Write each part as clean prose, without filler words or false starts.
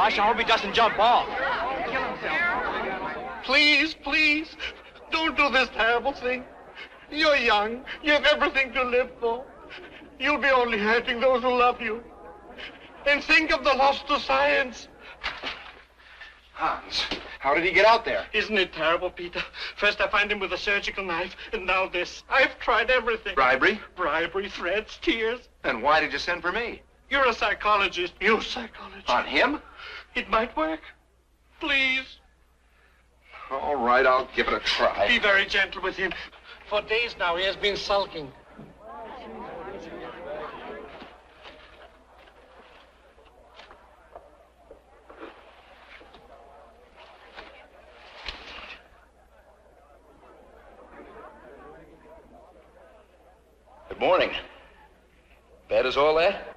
I shall hope he doesn't jump off. Kill himself. Please, please, don't do this terrible thing. You're young. You have everything to live for. You'll be only hurting those who love you. And think of the loss to science. Hans, how did he get out there? Isn't it terrible, Peter? First I find him with a surgical knife, and now this. I've tried everything. Bribery? Bribery, threats, tears. Then why did you send for me? You're a psychologist. You psychologist. On him? It might work. Please. All right, I'll give it a try. Be very gentle with him. For days now he has been sulking. Good morning. Bed is all that?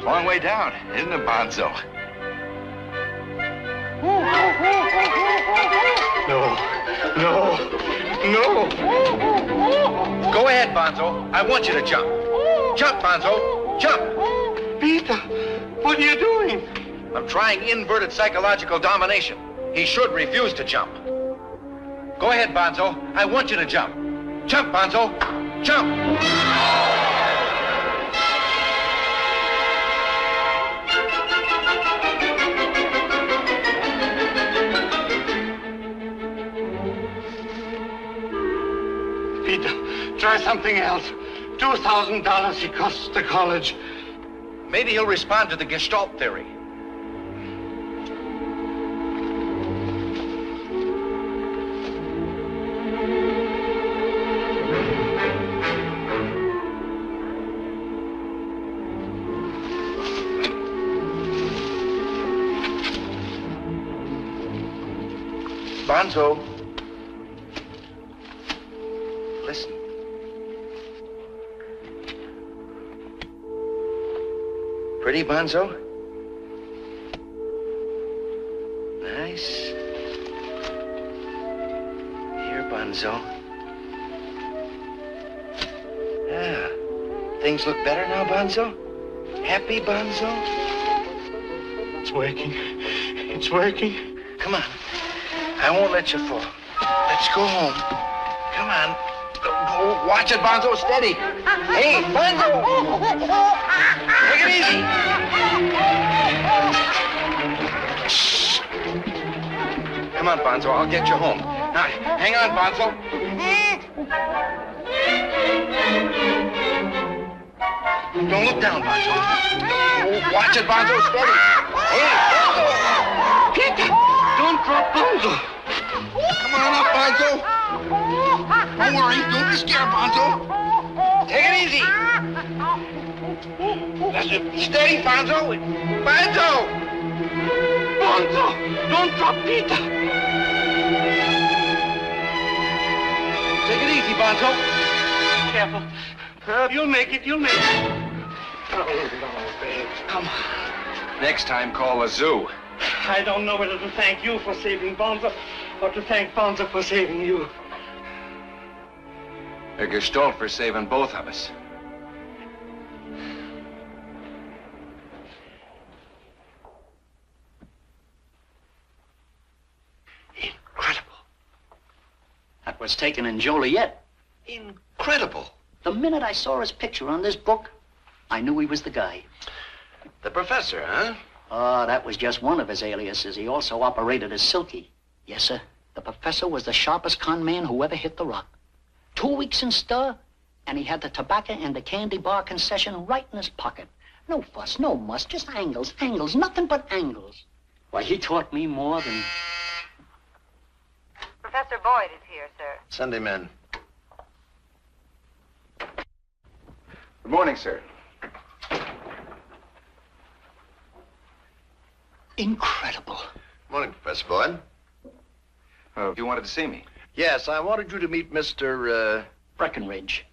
Long way down, isn't it, Bonzo? No. Go ahead, Bonzo. I want you to jump. Jump, Bonzo. Jump. Peter, what are you doing? I'm trying inverted psychological domination. He should refuse to jump. Go ahead, Bonzo. I want you to jump. Jump, Bonzo. Jump. Try something else. $2,000 it costs the college. Maybe he'll respond to the Gestalt theory. Bonzo. Listen. Pretty, Bonzo? Nice. Here, Bonzo. Yeah. Things look better now, Bonzo? Happy, Bonzo? It's working. It's working. Come on. I won't let you fall. Let's go home. Come on. Watch it, Bonzo. Steady. Hey, Bonzo! Take it easy. Shh. Come on, Bonzo. I'll get you home. Now, hang on, Bonzo. Don't look down, Bonzo. Watch it, Bonzo. Steady. Hey, Bonzo! Peter, don't drop Bonzo. Come on up, Bonzo. Don't worry. Don't be scared, Bonzo. Take it easy. That's it. Steady, Bonzo. Bonzo! Bonzo, don't drop Peter. Take it easy, Bonzo. Careful. You'll make it. You'll make it. Oh, no, babe. Come on. Next time, call the zoo. I don't know whether to thank you for saving Bonzo or to thank Bonzo for saving you. A Gestalt for saving both of us. Incredible. That was taken in Joliet. Incredible. The minute I saw his picture on this book, I knew he was the guy. The professor, huh? Oh, that was just one of his aliases. He also operated as Silky. Yes, sir. The professor was the sharpest con man who ever hit the rock. 2 weeks in stir, and he had the tobacco and the candy bar concession right in his pocket. No fuss, no muss, just angles, nothing but angles. Why, he taught me more than... Professor Boyd is here, sir. Send him in. Good morning, sir. Incredible. Morning, Professor Boyd. You wanted to see me? Yes, I wanted you to meet Mr. Breckenridge.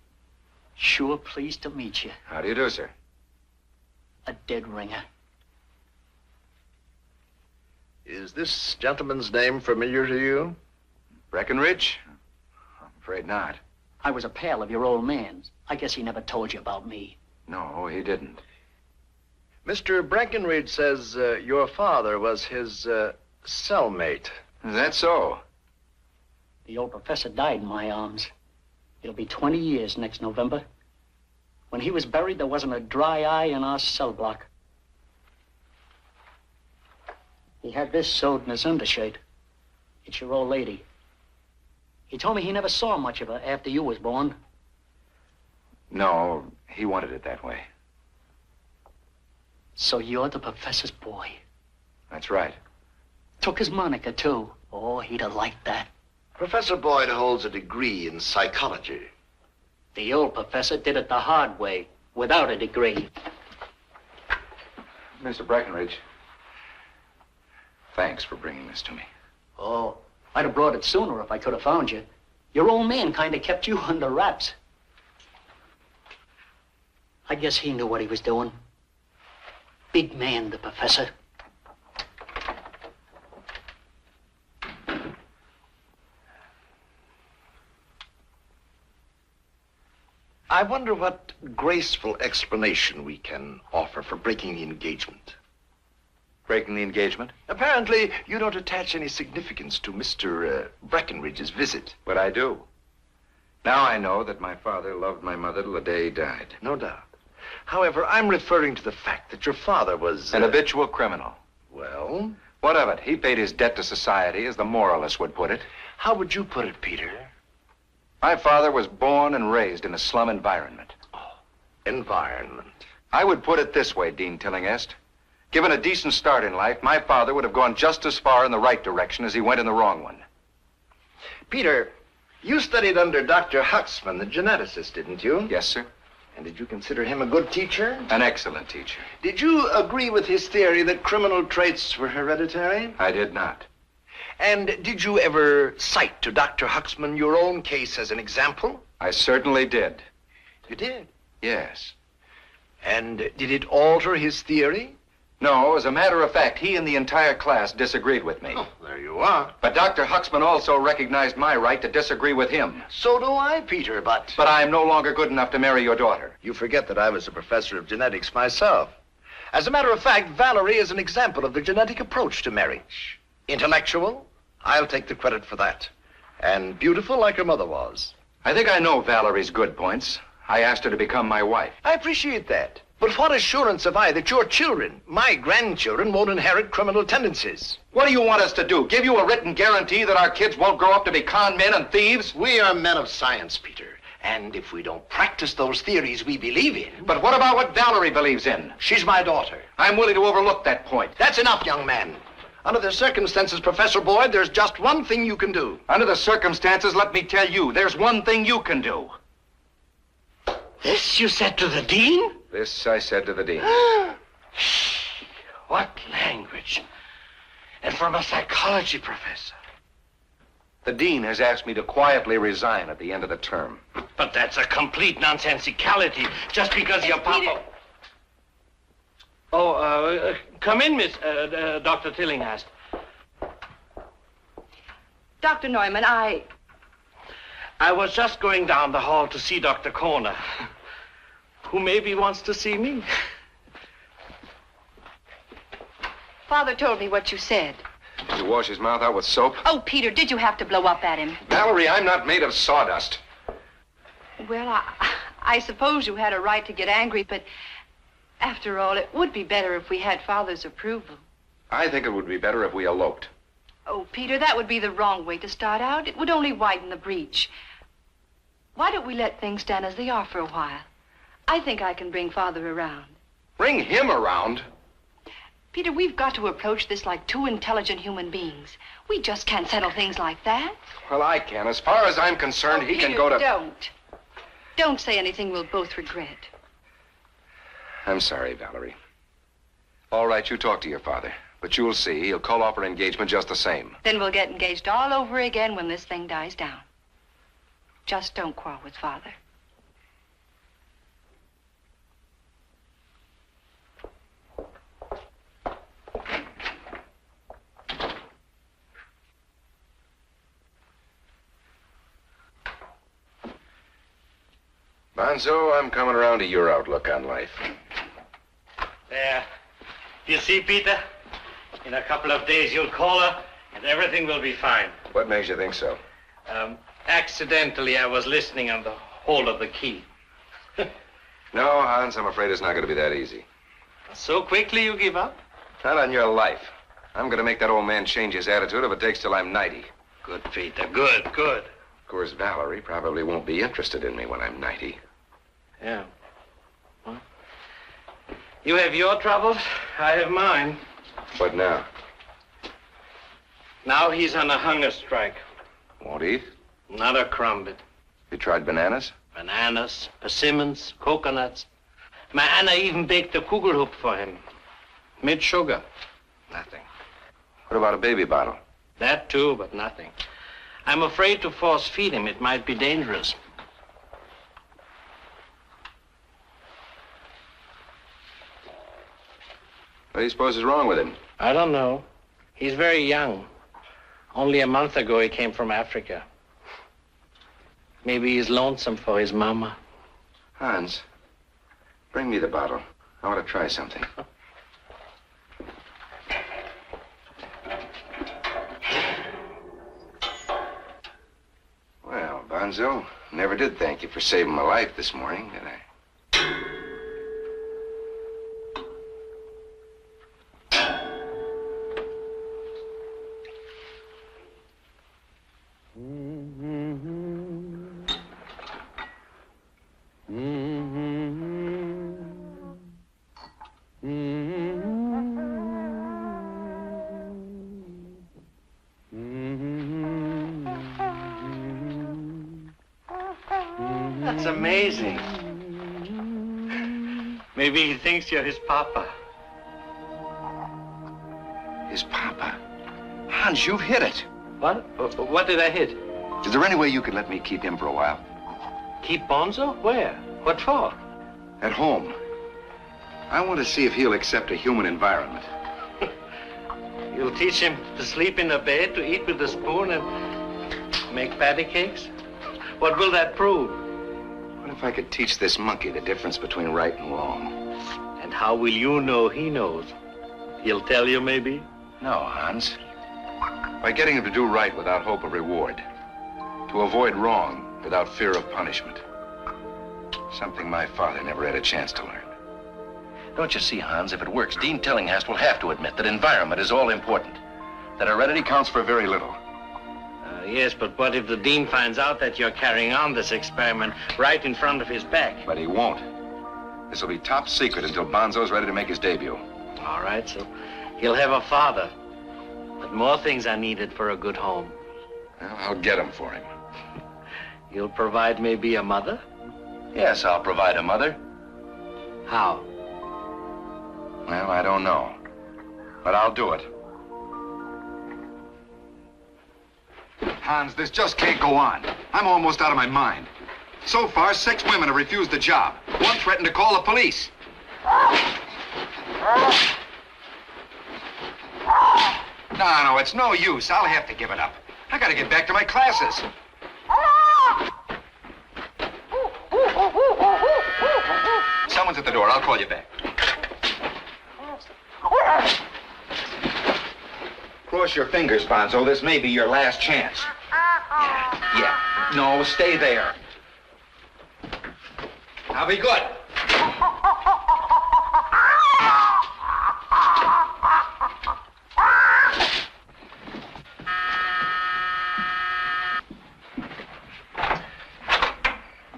Sure pleased to meet you. How do you do, sir? A dead ringer. Is this gentleman's name familiar to you? Breckenridge? I'm afraid not. I was a pal of your old man's. I guess he never told you about me. No, he didn't. Mr. Breckenridge says your father was his cellmate. Is that so? The old professor died in my arms. It'll be 20 years next November. When he was buried, there wasn't a dry eye in our cell block. He had this sewed in his undershirt. It's your old lady. He told me he never saw much of her after you was born. No, he wanted it that way. So you're the professor's boy. That's right. Took his moniker, too. Oh, he'd have liked that. Professor Boyd holds a degree in psychology. The old professor did it the hard way, without a degree. Mr. Breckenridge, thanks for bringing this to me. Oh, I'd have brought it sooner if I could have found you. Your old man kind of kept you under wraps. I guess he knew what he was doing. Big man, the professor. I wonder what graceful explanation we can offer for breaking the engagement. Breaking the engagement? Apparently, you don't attach any significance to Mr. Breckenridge's visit. But I do. Now I know that my father loved my mother till the day he died. No doubt. However, I'm referring to the fact that your father was... An habitual criminal. Well? What of it? He paid his debt to society, as the moralists would put it. How would you put it, Peter? My father was born and raised in a slum environment. Oh, environment. I would put it this way, Dean Tillinghast. Given a decent start in life, my father would have gone just as far in the right direction as he went in the wrong one. Peter, you studied under Dr. Huxman, the geneticist, didn't you? Yes, sir. And did you consider him a good teacher? An excellent teacher. Did you agree with his theory that criminal traits were hereditary? I did not. And did you ever cite to Dr. Huxman your own case as an example? I certainly did. You did? Yes. And did it alter his theory? No, as a matter of fact, he and the entire class disagreed with me. Oh, there you are. But Dr. Huxman also recognized my right to disagree with him. So do I, Peter, but... But I am no longer good enough to marry your daughter. You forget that I was a professor of genetics myself. As a matter of fact, Valerie is an example of the genetic approach to marriage. Intellectual, I'll take the credit for that. And beautiful like her mother was. I think I know Valerie's good points. I asked her to become my wife. I appreciate that. But what assurance have I that your children, my grandchildren, won't inherit criminal tendencies? What do you want us to do? Give you a written guarantee that our kids won't grow up to be con men and thieves? We are men of science, Peter. And if we don't practice those theories we believe in... But what about what Valerie believes in? She's my daughter. I'm willing to overlook that point. That's enough, young man. Under the circumstances, Professor Boyd, there's just one thing you can do. Under the circumstances, let me tell you, there's one thing you can do. This you said to the dean? This I said to the dean. What language? And from a psychology professor. The dean has asked me to quietly resign at the end of the term. But that's a complete nonsensicality, just because your papa... Peter. Oh, come in, Miss, Dr. Tillinghast. Dr. Neumann, I was just going down the hall to see Dr. Corner, who maybe wants to see me. Father told me what you said. Did you wash his mouth out with soap? Oh, Peter, did you have to blow up at him? Valerie, I'm not made of sawdust. Well, I suppose you had a right to get angry, but after all, it would be better if we had Father's approval. I think it would be better if we eloped. Oh, Peter, that would be the wrong way to start out. It would only widen the breach. Why don't we let things stand as they are for a while? I think I can bring Father around. Bring him around? Peter, we've got to approach this like two intelligent human beings. We just can't settle things like that. Well, I can. As far as I'm concerned, he Peter, can go to... Don't say anything we'll both regret. I'm sorry, Valerie. All right, you talk to your father. But you'll see, he'll call off our engagement just the same. Then we'll get engaged all over again when this thing dies down. Just don't quarrel with Father. Bonzo, I'm coming around to your outlook on life. There. You see, Peter? In a couple of days, you'll call her, and everything will be fine. What makes you think so? Accidentally, I was listening on the hold of the key. No, Hans, I'm afraid it's not going to be that easy. So quickly you give up? Not on your life. I'm going to make that old man change his attitude if it takes till I'm 90. Good, Peter. Good, good. Of course, Valerie probably won't be interested in me when I'm 90. Yeah. Well, you have your troubles. I have mine. What now? Now he's on a hunger strike. Won't eat? Not a crumb bit. You tried bananas? Bananas, persimmons, coconuts. My Anna even baked a kugelhoop for him. Made sugar. Nothing. What about a baby bottle? That too, but nothing. I'm afraid to force feed him. It might be dangerous. What do you suppose is wrong with him? I don't know. He's very young. Only a month ago he came from Africa. Maybe he's lonesome for his mama. Hans, bring me the bottle. I want to try something. Well, Bonzo, never did thank you for saving my life this morning, did I? That's amazing. Maybe he thinks you're his papa. His papa? Hans, you've hit it. What? What did I hit? Is there any way you could let me keep him for a while? Keep Bonzo? Where? What for? At home. I want to see if he'll accept a human environment. You'll teach him to sleep in a bed, to eat with a spoon, and make patty cakes? What will that prove? What if I could teach this monkey the difference between right and wrong? And how will you know he knows? He'll tell you, maybe? No, Hans. By getting him to do right without hope of reward. To avoid wrong without fear of punishment. Something my father never had a chance to learn. Don't you see, Hans, if it works, Dean Tillinghast will have to admit that environment is all important. That heredity counts for very little. Yes, but what if the dean finds out that you're carrying on this experiment right in front of his back? But he won't. This will be top secret until Bonzo's ready to make his debut. All right, so he'll have a father. But more things are needed for a good home. Well, I'll get him for him. You'll provide maybe a mother? Yes, I'll provide a mother. How? Well, I don't know. But I'll do it. Hans, this just can't go on. I'm almost out of my mind. So far, 6 women have refused the job. One threatened to call the police. No, it's no use. I'll have to give it up. I gotta get back to my classes. Someone's at the door. I'll call you back. Cross your fingers, Bonzo. This may be your last chance. Yeah. No, stay there. I'll be good.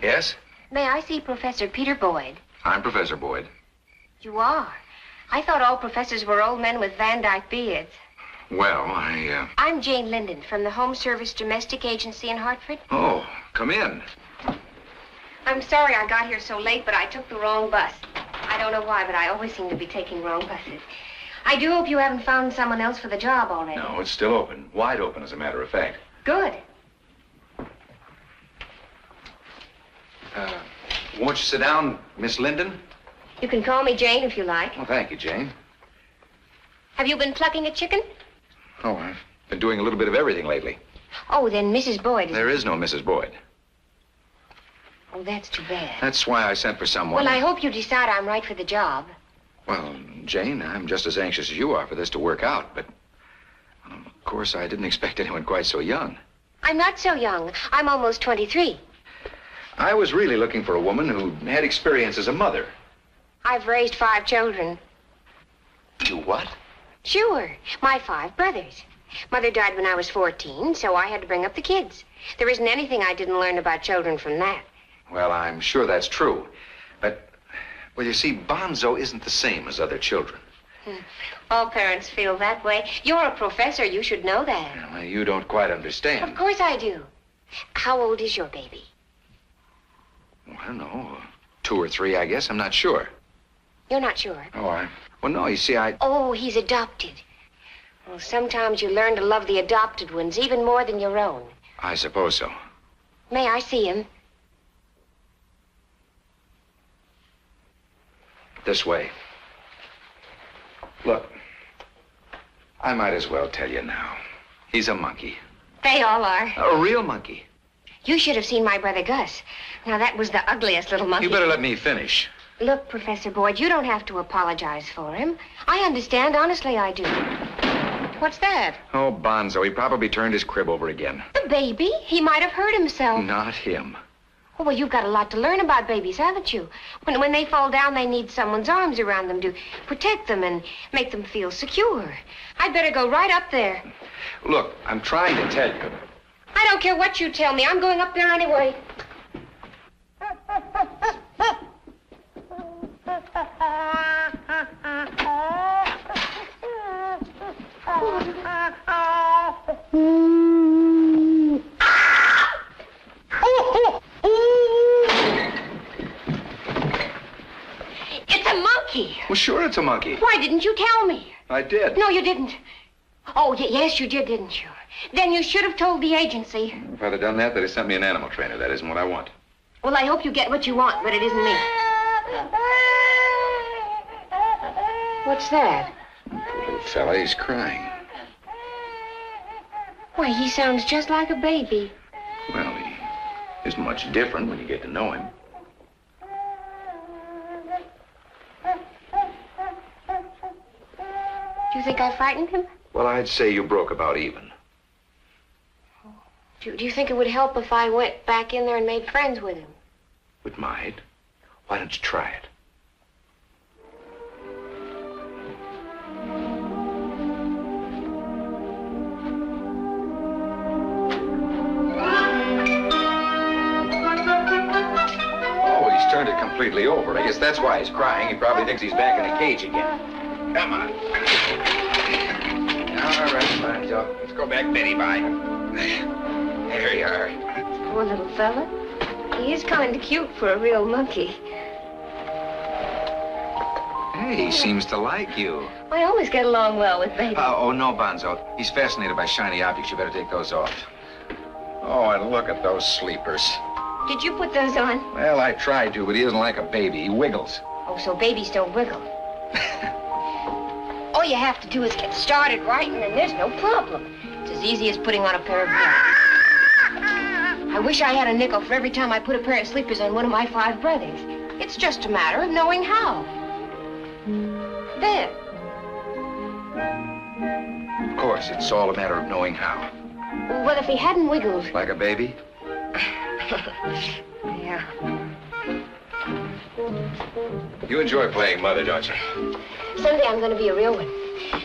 Yes? May I see Professor Peter Boyd? I'm Professor Boyd. You are? I thought all professors were old men with Van Dyke beards. Well, I'm Jane Linden from the Home Service Domestic Agency in Hartford. Oh, come in. I'm sorry I got here so late, but I took the wrong bus. I don't know why, but I always seem to be taking wrong buses. I do hope you haven't found someone else for the job already. No, it's still open. Wide open, as a matter of fact. Good. Won't you sit down, Miss Linden? You can call me Jane if you like. Well, thank you, Jane. Have you been plucking a chicken? Oh, I've been doing a little bit of everything lately. Oh, then Mrs. Boyd is... There is no Mrs. Boyd. Oh, that's too bad. That's why I sent for someone. Well, I hope you decide I'm right for the job. Well, Jane, I'm just as anxious as you are for this to work out, but... of course, I didn't expect anyone quite so young. I'm not so young. I'm almost 23. I was really looking for a woman who had experience as a mother. I've raised 5 children. You what? Sure. My 5 brothers. Mother died when I was 14, so I had to bring up the kids. There isn't anything I didn't learn about children from that. Well, I'm sure that's true. But, well, you see, Bonzo isn't the same as other children. All parents feel that way. You're a professor. You should know that. Well, you don't quite understand. Of course I do. How old is your baby? Well, I don't know. 2 or 3, I guess. I'm not sure. You're not sure? Oh, well, no, you see, Oh, he's adopted. Well, sometimes you learn to love the adopted ones even more than your own. I suppose so. May I see him? This way. Look, I might as well tell you now. He's a monkey. They all are. A real monkey. You should have seen my brother Gus. Now, that was the ugliest little monkey. You better let me finish. Look, Professor Boyd, you don't have to apologize for him. I understand. Honestly, I do. What's that? Oh, Bonzo, he probably turned his crib over again. The baby? He might have hurt himself. Not him. Oh, well, you've got a lot to learn about babies, haven't you? When they fall down, they need someone's arms around them to protect them and make them feel secure. I'd better go right up there. Look, I'm trying to tell you. I don't care what you tell me. I'm going up there anyway. It's a monkey. Well, sure it's a monkey. Why didn't you tell me? I did. No, you didn't. Oh, yes, you did, didn't you? Then you should have told the agency. If I'd have done that, they'd have sent me an animal trainer. That isn't what I want. Well, I hope you get what you want, but it isn't me. What's that? Poor little fella, he's crying. Why, he sounds just like a baby. Well, he isn't much different when you get to know him. Do you think I frightened him? Well, I'd say you broke about even. Do you think it would help if I went back in there and made friends with him? It might. Why don't you try it? Oh, he's turned it completely over. I guess that's why he's crying. He probably thinks he's back in the cage again. Come on. All right, Bonzo. Let's go back Betty by. There you are. Poor little fella. He is kind of cute for a real monkey. Hey, he seems to like you. I always get along well with babies. Oh, no, Bonzo. He's fascinated by shiny objects. You better take those off. Oh, and look at those sleepers. Did you put those on? Well, I tried to, but he doesn't like a baby. He wiggles. Oh, so babies don't wiggle. All you have to do is get started right, and then there's no problem. It's as easy as putting on a pair of gloves. I wish I had a nickel for every time I put a pair of sleepers on one of my 5 brothers. It's just a matter of knowing how. There. Of course, it's all a matter of knowing how. Well, if he hadn't wiggled... Like a baby? Yeah. You enjoy playing mother, don't you? Someday I'm going to be a real one.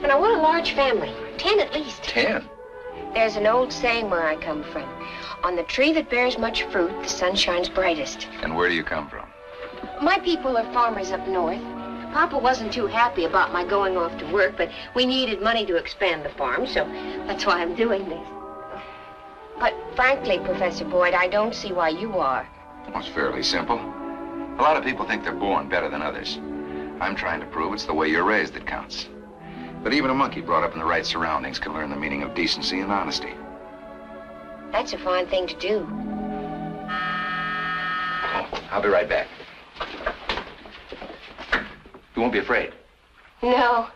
And I want a large family. 10 at least. 10? There's an old saying where I come from. On the tree that bears much fruit, the sun shines brightest. And where do you come from? My people are farmers up north. Papa wasn't too happy about my going off to work, but we needed money to expand the farm, so that's why I'm doing this. But frankly, Professor Boyd, I don't see why you are. Well, it's fairly simple. A lot of people think they're born better than others. I'm trying to prove it's the way you're raised that counts. But even a monkey brought up in the right surroundings can learn the meaning of decency and honesty. That's a fine thing to do. Oh, I'll be right back. You won't be afraid? No.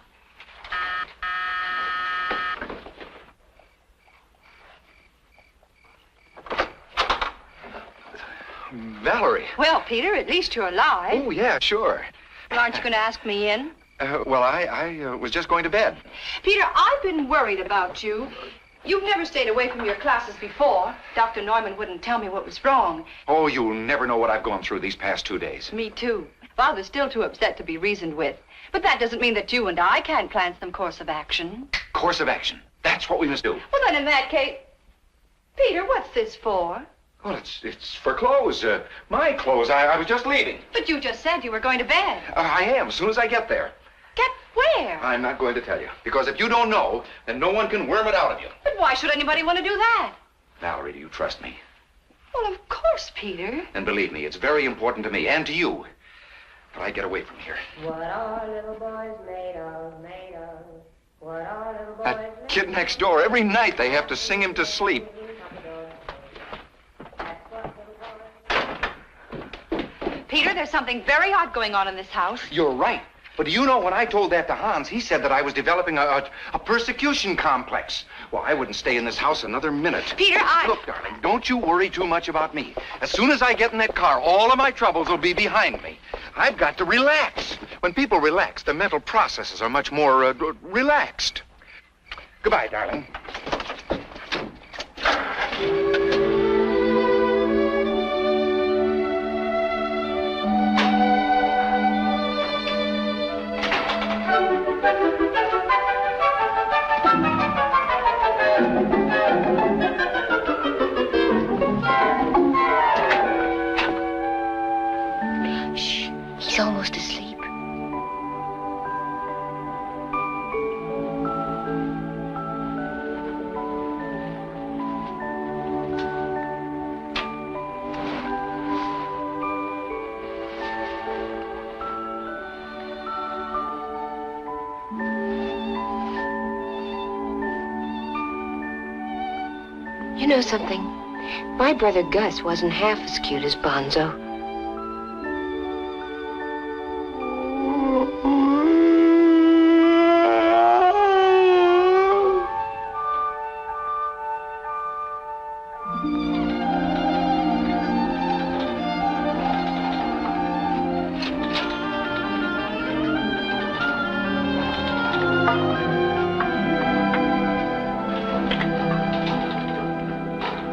Valerie. Valerie. Well, Peter, at least you're alive. Oh, yeah, sure. Well, aren't you going to ask me in? Well, I was just going to bed. Peter, I've been worried about you. You've never stayed away from your classes before. Dr. Neumann wouldn't tell me what was wrong. Oh, you'll never know what I've gone through these past 2 days. Me too. Father's still too upset to be reasoned with. But that doesn't mean that you and I can't plan some course of action. Course of action. That's what we must do. Well, then in that case... Peter, what's this for? Well, it's for clothes. My clothes. I was just leaving. But you just said you were going to bed. I am, as soon as I get there. Get where? I'm not going to tell you. Because if you don't know, then no one can worm it out of you. But why should anybody want to do that? Valerie, do you trust me? Well, of course, Peter. And believe me, it's very important to me and to you that I get away from here. What are little boys made of, made of? What are little boys That kid next door, every night they have to sing him to sleep. Peter, there's something very odd going on in this house. You're right. But do you know, when I told that to Hans, he said that I was developing a persecution complex. Well, I wouldn't stay in this house another minute. Peter, Look, darling, don't you worry too much about me. As soon as I get in that car, all of my troubles will be behind me. I've got to relax. When people relax, the mental processes are much more relaxed. Goodbye, darling. Shh, he's almost asleep. You know something? My brother Gus wasn't half as cute as Bonzo.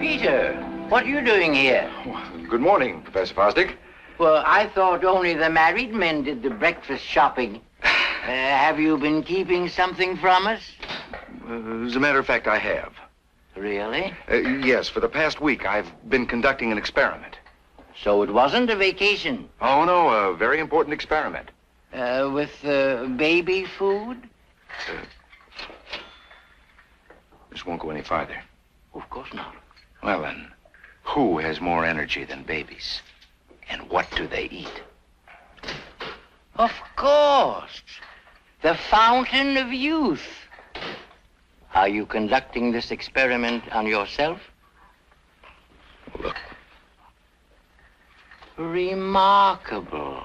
Peter, what are you doing here? Good morning, Professor Fosdick. Well, I thought only the married men did the breakfast shopping. Have you been keeping something from us? As a matter of fact, I have. Really? Yes, for the past week, I've been conducting an experiment. So it wasn't a vacation? Oh, no, a very important experiment. With baby food? This won't go any farther. Of course not. Well, then, who has more energy than babies? And what do they eat? Of course. The fountain of youth. Are you conducting this experiment on yourself? Look. Remarkable.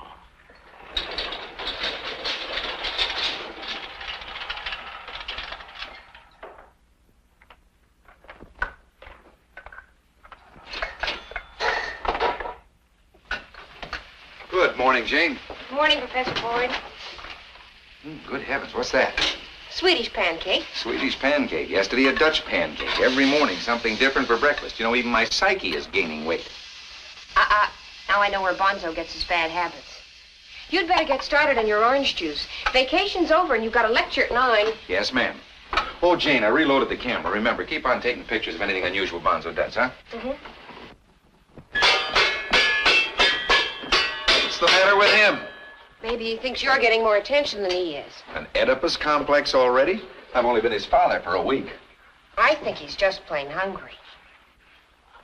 Good morning, Jane. Morning, Professor Boyd. Good heavens, what's that? Swedish pancake. Swedish pancake. Yesterday, a Dutch pancake. Every morning, something different for breakfast. You know, even my psyche is gaining weight. Now I know where Bonzo gets his bad habits. You'd better get started on your orange juice. Vacation's over and you've got a lecture at 9. Yes, ma'am. Oh, Jane, I reloaded the camera. Remember, keep on taking pictures of anything unusual Bonzo does, huh? Mm-hmm. What's the matter with him? Maybe he thinks you're getting more attention than he is. An Oedipus complex already? I've only been his father for a week. I think he's just plain hungry.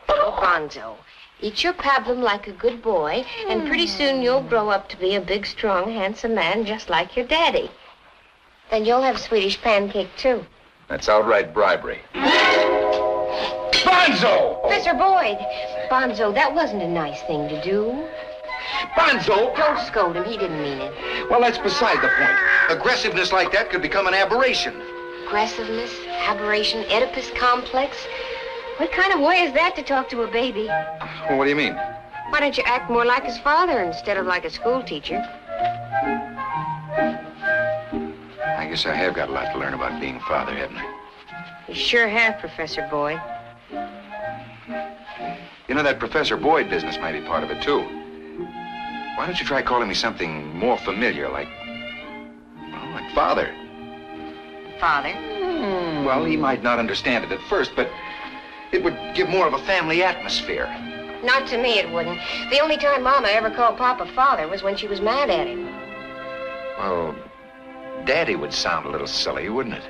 Oh, Bonzo, eat your pablum like a good boy, and pretty soon you'll grow up to be a big, strong, handsome man just like your daddy. Then you'll have Swedish pancake, too. That's outright bribery. Bonzo! Professor Boyd, Bonzo, that wasn't a nice thing to do. Bonzo! Don't scold him. He didn't mean it. Well, that's beside the point. Aggressiveness like that could become an aberration. Aggressiveness, aberration, Oedipus complex. What kind of way is that to talk to a baby? Well, what do you mean? Why don't you act more like his father instead of like a school teacher? I guess I have got a lot to learn about being a father, haven't I? You sure have, Professor Boyd. You know, that Professor Boyd business might be part of it, too. Why don't you try calling me something more familiar, like father? Father? Well, he might not understand it at first, but it would give more of a family atmosphere. Not to me, it wouldn't. The only time Mama ever called Papa father was when she was mad at him. Well, Daddy would sound a little silly, wouldn't it?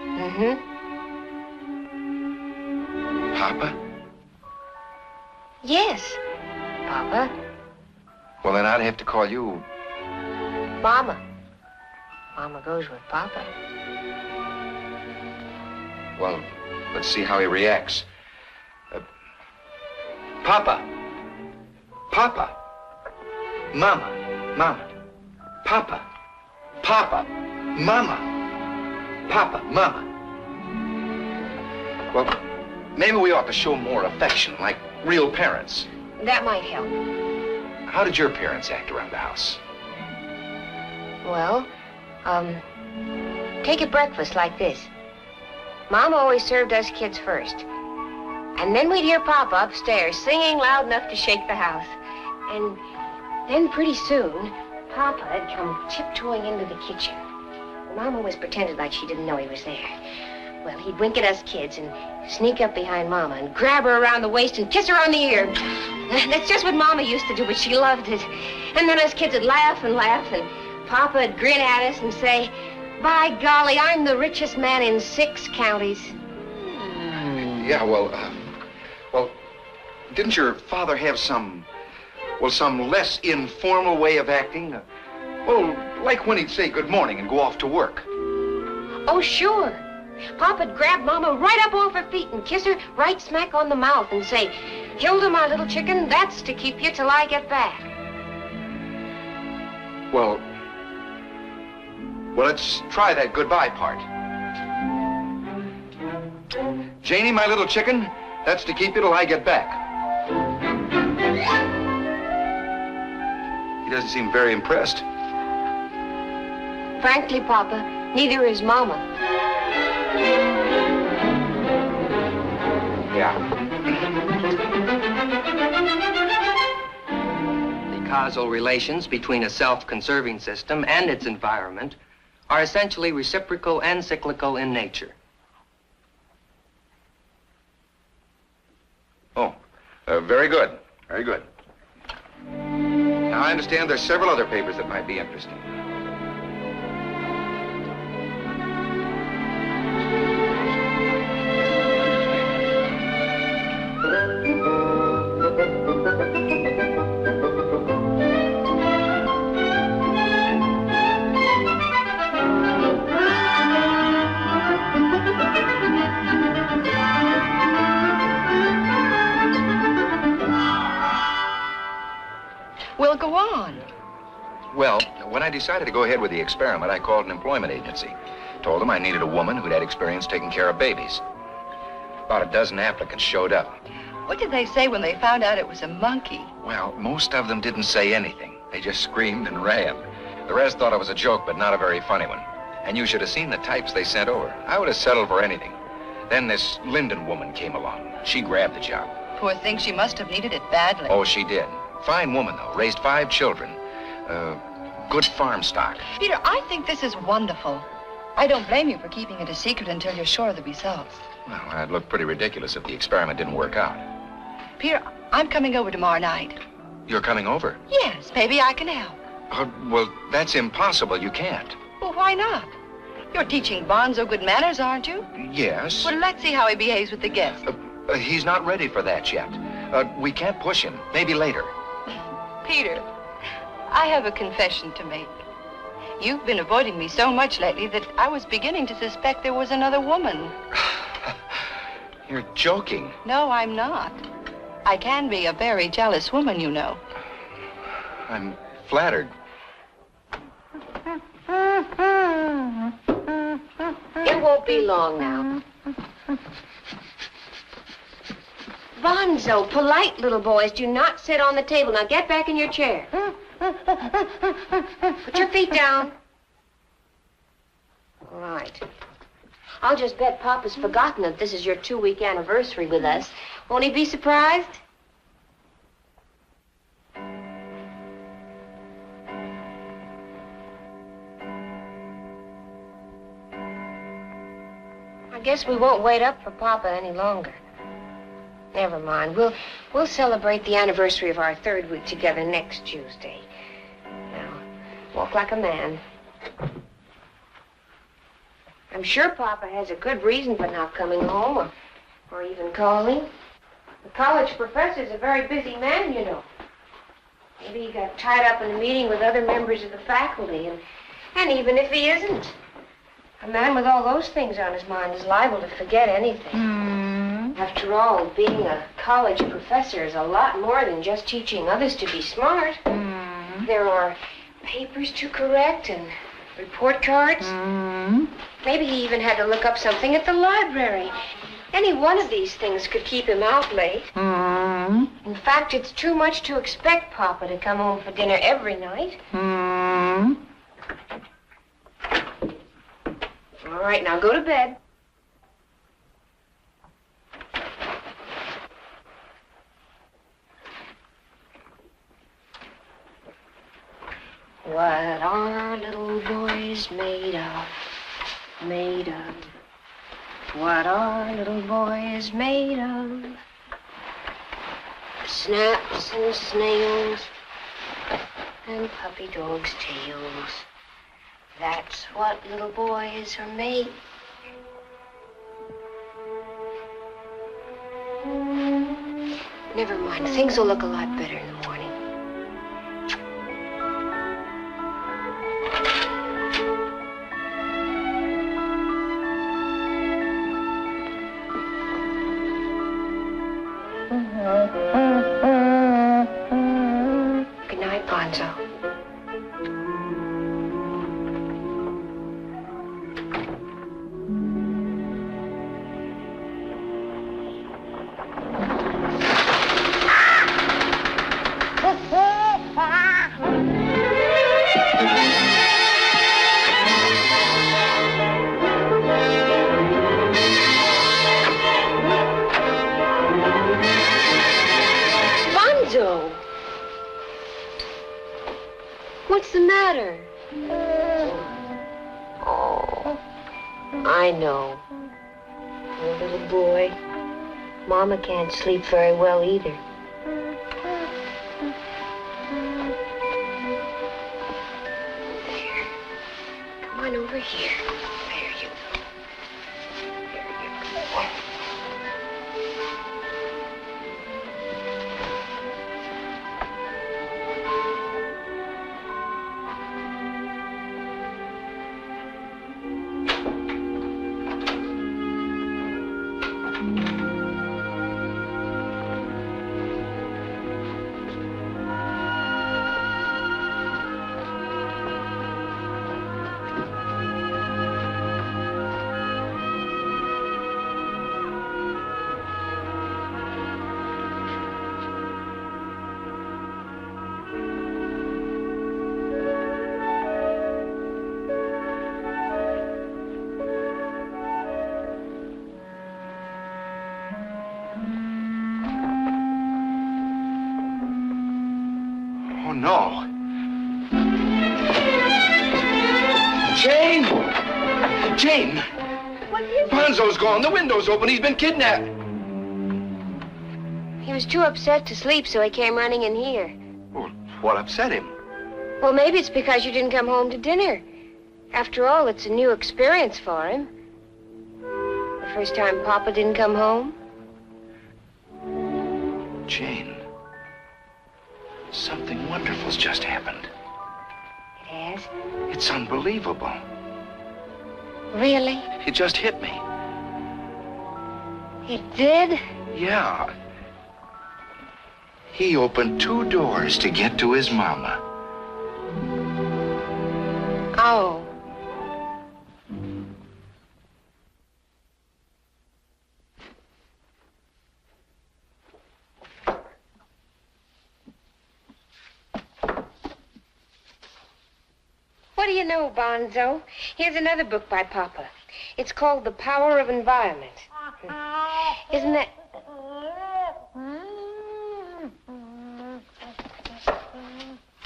Mm-hmm. Papa? Yes, Papa. Well, then I'd have to call you... Mama. Mama goes with Papa. Well, let's see how he reacts. Papa. Papa. Mama. Mama. Papa. Papa. Mama. Papa. Mama. Well, maybe we ought to show more affection, like real parents. That might help. How did your parents act around the house? Well, take a breakfast like this. Mama always served us kids first. And then we'd hear Papa upstairs singing loud enough to shake the house. And then pretty soon, Papa'd come tiptoeing into the kitchen. Mama always pretended like she didn't know he was there. Well, he'd wink at us kids and sneak up behind Mama and grab her around the waist and kiss her on the ear. That's just what Mama used to do, but she loved it. And then us kids would laugh and laugh, and Papa'd grin at us and say, "By golly, I'm the richest man in 6 counties." Yeah, well, didn't your father have some less informal way of acting? Like when he'd say good morning and go off to work. Oh, sure. Papa'd grab Mama right up off her feet and kiss her right smack on the mouth and say, "Hilda, my little chicken, that's to keep you till I get back." Well, let's try that goodbye part. Janie, my little chicken, that's to keep you till I get back. He doesn't seem very impressed. Frankly, Papa, neither is Mama. Yeah. The causal relations between a self-conserving system and its environment are essentially reciprocal and cyclical in nature. Oh, very good. Very good. Now, I understand there's several other papers that might be interesting. We'll go on. Well, when I decided to go ahead with the experiment, I called an employment agency. Told them I needed a woman who'd had experience taking care of babies. About a dozen applicants showed up. What did they say when they found out it was a monkey? Well, most of them didn't say anything. They just screamed and ran. The rest thought it was a joke, but not a very funny one. And you should have seen the types they sent over. I would have settled for anything. Then this Linden woman came along. She grabbed the job. Poor thing, she must have needed it badly. Oh, she did. Fine woman, though. Raised 5 children. Good farm stock. Peter, I think this is wonderful. I don't blame you for keeping it a secret until you're sure of the results. Well, I'd look pretty ridiculous if the experiment didn't work out. Peter, I'm coming over tomorrow night. You're coming over? Yes, maybe I can help. Well, that's impossible. You can't. Well, why not? You're teaching Bonzo good manners, aren't you? Yes. Well, let's see how he behaves with the guests. He's not ready for that yet. We can't push him. Maybe later. Peter, I have a confession to make. You've been avoiding me so much lately that I was beginning to suspect there was another woman. You're joking. No, I'm not. I can be a very jealous woman, you know. I'm flattered. It won't be long now. Bonzo, polite little boys do not sit on the table. Now get back in your chair. Put your feet down. All right. I'll just bet Papa's forgotten that this is your 2-week anniversary with us. Won't he be surprised? I guess we won't wait up for Papa any longer. Never mind. We'll celebrate the anniversary of our 3rd week together next Tuesday. Now, walk like a man. I'm sure Papa has a good reason for not coming home or even calling. The college professor's a very busy man, you know. Maybe he got tied up in a meeting with other members of the faculty, and even if he isn't, a man with all those things on his mind is liable to forget anything. After all, being a college professor is a lot more than just teaching others to be smart. There are papers to correct and report cards. Maybe he even had to look up something at the library. Any one of these things could keep him out late. In fact, it's too much to expect Papa to come home for dinner every night. All right, now go to bed. What are little boys made of? Made of? What are little boys made of? Snaps and snails and puppy dogs' tails. That's what little boys are made. Never mind, things will look a lot better in the morning. Good night, Bonzo. What's the matter? Oh, I know. Poor little boy. Mama can't sleep very well either. There. Come on over here. There you go. There you go. Oh, no. Jane! Jane! What is it? Bonzo's gone. The window's open. He's been kidnapped. He was too upset to sleep, so he came running in here. Well, what upset him? Well, maybe it's because you didn't come home to dinner. After all, it's a new experience for him. The first time Papa didn't come home. Jane, something wonderful's just happened. It has? It's unbelievable. Really? It just hit me. It did? Yeah. He opened 2 doors to get to his mama. Oh. you know, Bonzo? Here's another book by Papa. It's called The Power of Environment. Isn't that...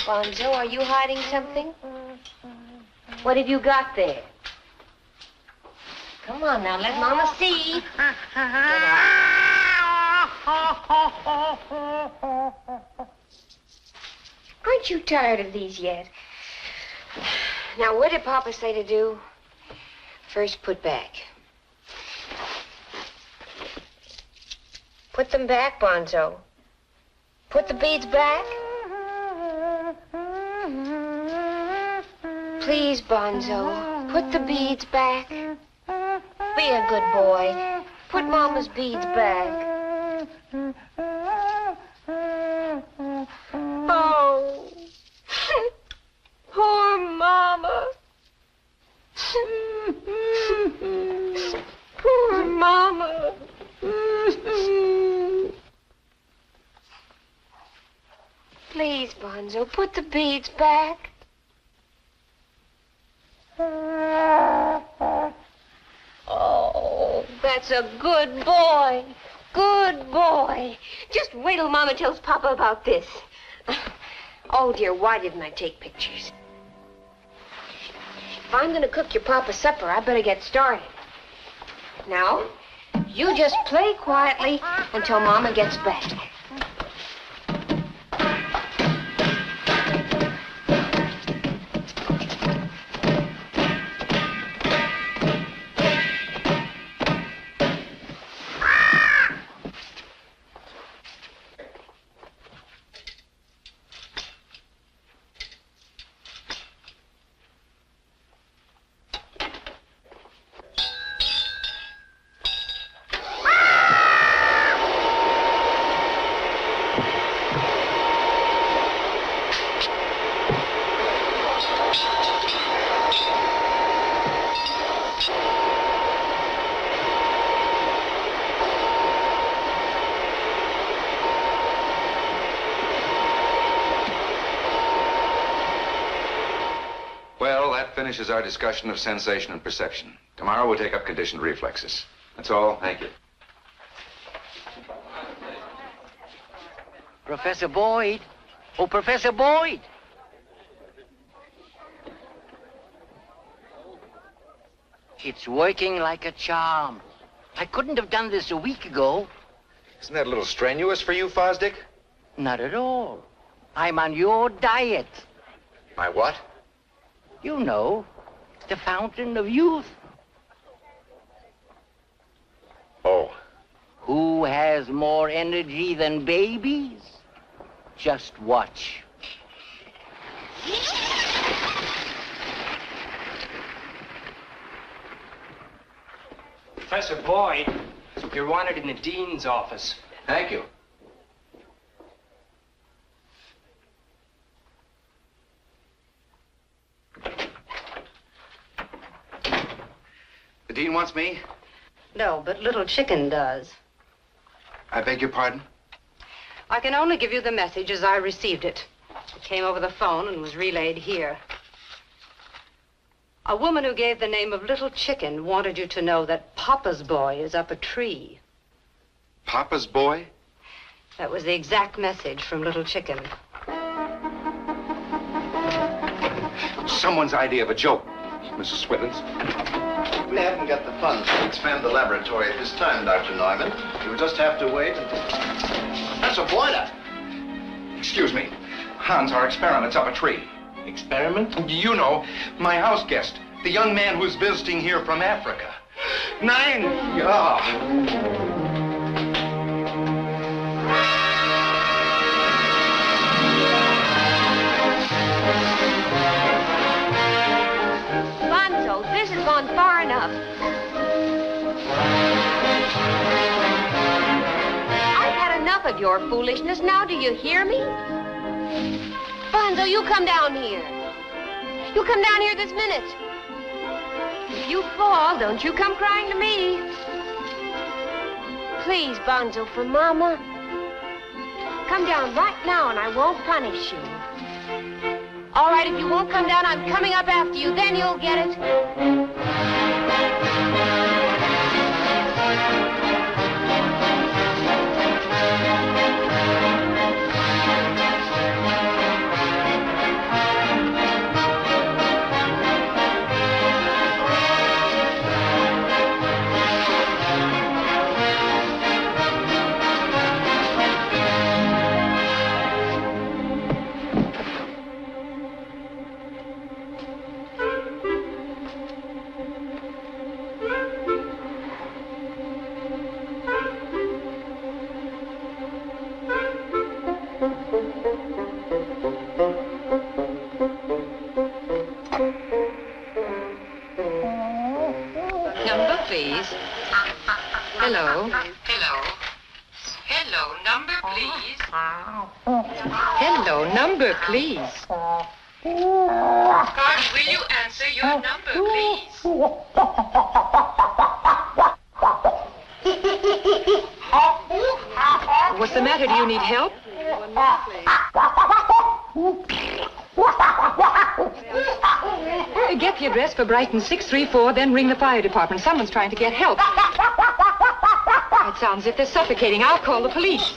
Bonzo, are you hiding something? What have you got there? Come on now, let Mama see. Aren't you tired of these yet? Now, what did Papa say to do? First, put back. Put them back, Bonzo. Put the beads back. Please, Bonzo, put the beads back. Be a good boy. Put Mama's beads back. Oh, poor Mama. Poor Mama. Please, Bonzo, put the beads back. Oh, that's a good boy. Good boy. Just wait till Mama tells Papa about this. Oh, dear, why didn't I take pictures? If I'm going to cook your Papa supper, I better get started. Now, you just play quietly until Mama gets back. Finishes our discussion of sensation and perception. Tomorrow we'll take up conditioned reflexes. That's all. Thank you. Professor Boyd. Oh, Professor Boyd. It's working like a charm. I couldn't have done this a week ago. Isn't that a little strenuous for you, Fosdick? Not at all. I'm on your diet. My what? You know, the fountain of youth. Oh. Who has more energy than babies? Just watch. Professor Boyd, you're wanted in the dean's office. Thank you. The dean wants me? No, but Little Chicken does. I beg your pardon? I can only give you the message as I received it. It came over the phone and was relayed here. A woman who gave the name of Little Chicken wanted you to know that Papa's boy is up a tree. Papa's boy? That was the exact message from Little Chicken. Someone's idea of a joke, Mrs. Swithins. We haven't got the funds to expand the laboratory at this time, Dr. Neumann. You'll just have to wait until... Professor Boyd! Excuse me. Hans, our experiment's up a tree. Experiment? You know, my house guest, the young man who's visiting here from Africa. 9... Bonzo, this has gone far enough. I've had enough of your foolishness. Now do you hear me? Bonzo, you come down here. You come down here this minute. If you fall, don't you come crying to me. Please, Bonzo, for Mama. Come down right now and I won't punish you. All right, if you won't come down, I'm coming up after you. Then you'll get it. Number, please. Hello. Hello. Hello, number, please. Hello, number, please. Pardon, will you answer your number, please? What's the matter? Do you need help? Get the address for Brighton 634, then ring the fire department. Someone's trying to get help. It sounds as if they're suffocating. I'll call the police.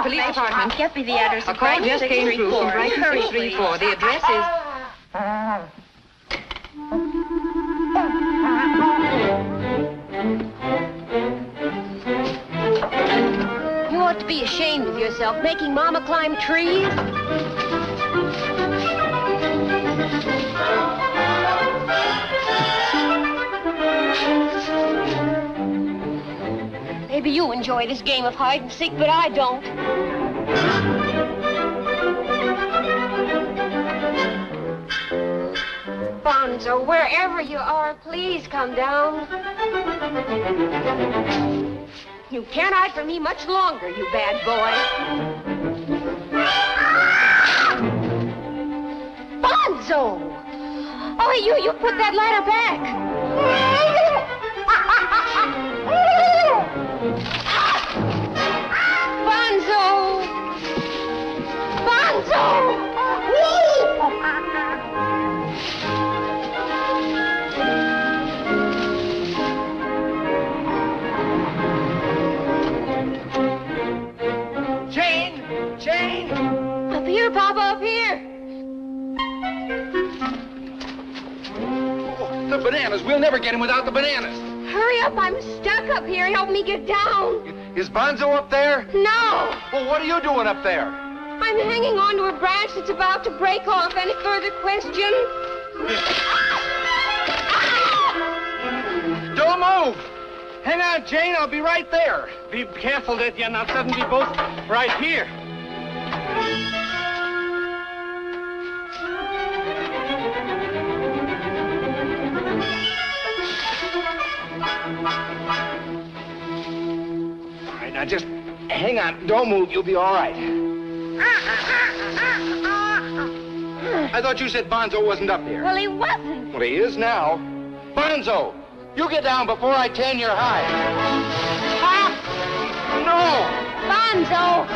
Police department. Get me the address. A call just came through from Brighton 634. The address is... You ought to be ashamed of yourself, making Mama climb trees. Maybe you enjoy this game of hide and seek, but I don't. Bonzo, wherever you are, please come down. You can't hide from me much longer, you bad boy. Bonzo! Oh, you put that ladder back. Bonzo! Bonzo! Jane! Up here, Papa, up here. Oh, the bananas. We'll never get him without the bananas. Hurry up, I'm stuck up here. Help me get down. Is Bonzo up there? No. Well, what are you doing up there? I'm hanging on to a branch that's about to break off. Any further questions? Don't move. Hang on, Jane. I'll be right there. Be careful that you're not suddenly both right here. All right, now just hang on. Don't move. You'll be all right. I thought you said Bonzo wasn't up here. Well, he wasn't. Well, he is now. Bonzo, you get down before I tan your hide. No! Bonzo!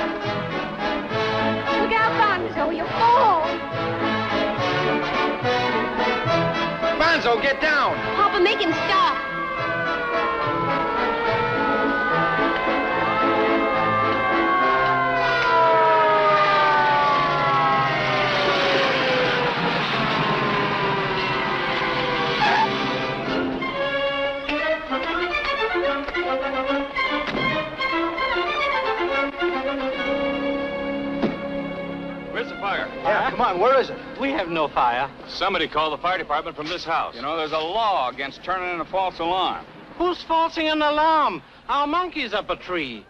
Look out, Bonzo, you fall. Bonzo, get down. Papa, make him stop. Where's the fire? Yeah, come on, where is it? We have no fire. Somebody call the fire department from this house. You know, there's a law against turning in a false alarm. Who's falsing an alarm? Our monkey's up a tree.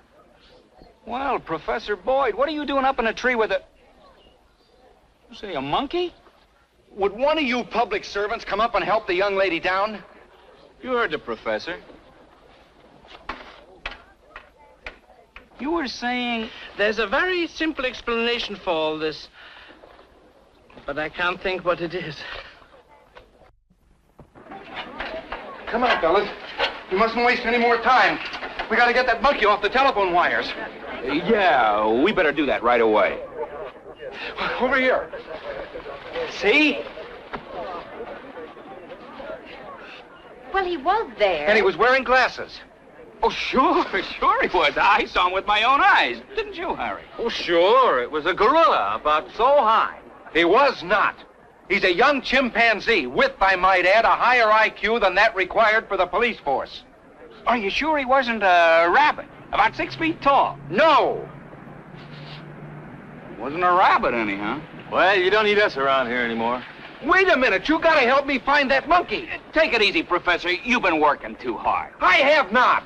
Well, Professor Boyd, what are you doing up in a tree with a... You say a monkey? Would one of you public servants come up and help the young lady down? You heard the professor. You were saying... There's a very simple explanation for all this, but I can't think what it is. Come on, fellas. You mustn't waste any more time. We gotta get that monkey off the telephone wires. Yeah, we better do that right away. Over here. See? Well, he was there. And he was wearing glasses. Oh, sure he was. I saw him with my own eyes. Didn't you, Harry? Oh, sure. It was a gorilla about so high. He was not. He's a young chimpanzee with, I might add, a higher IQ than that required for the police force. Are you sure he wasn't a rabbit? About 6 feet tall? No. Wasn't a rabbit any, huh? Well, you don't need us around here anymore. Wait a minute. You gotta help me find that monkey. Take it easy, Professor. You've been working too hard. I have not.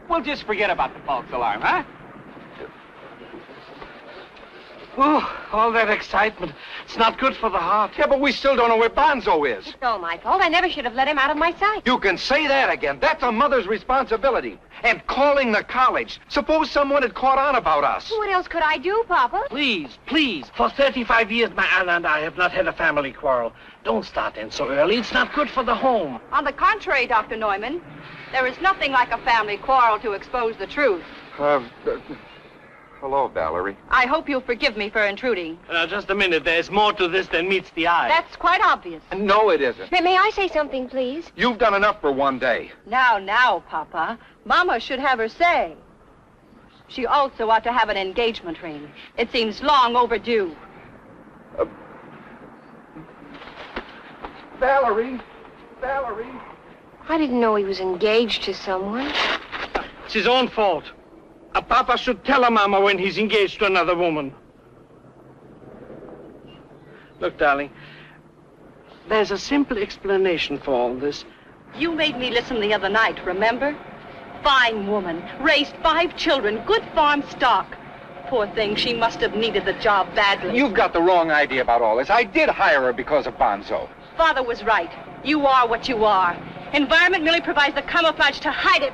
We'll just forget about the false alarm, huh? Oh, all that excitement. It's not good for the heart. Yeah, but we still don't know where Bonzo is. It's all my fault. I never should have let him out of my sight. You can say that again. That's a mother's responsibility. And calling the college. Suppose someone had caught on about us. What else could I do, Papa? Please, please. For 35 years, my Anna and I have not had a family quarrel. Don't start in so early. It's not good for the home. On the contrary, Dr. Neumann, there is nothing like a family quarrel to expose the truth. Hello, Valerie. I hope you'll forgive me for intruding. Just a minute. There's more to this than meets the eye. That's quite obvious. No, it isn't. May I say something, please? You've done enough for one day. Now, Papa. Mama should have her say. She also ought to have an engagement ring. It seems long overdue. Valerie. I didn't know he was engaged to someone. It's his own fault. A papa should tell a mama when he's engaged to another woman. Look, darling, there's a simple explanation for all this. You made me listen the other night, remember? Fine woman, raised 5 children, good farm stock. Poor thing, she must have needed the job badly. You've got the wrong idea about all this. I did hire her because of Bonzo. Father was right. You are what you are. Environment merely provides the camouflage to hide it.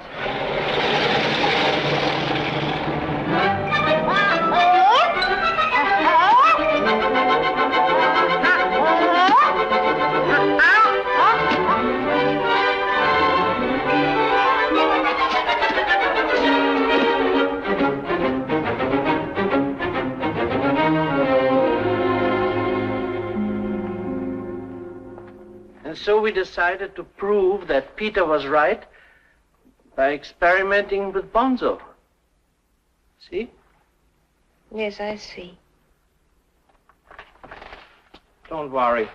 And so we decided to prove that Peter was right by experimenting with Bonzo. See? Yes, I see. Don't worry.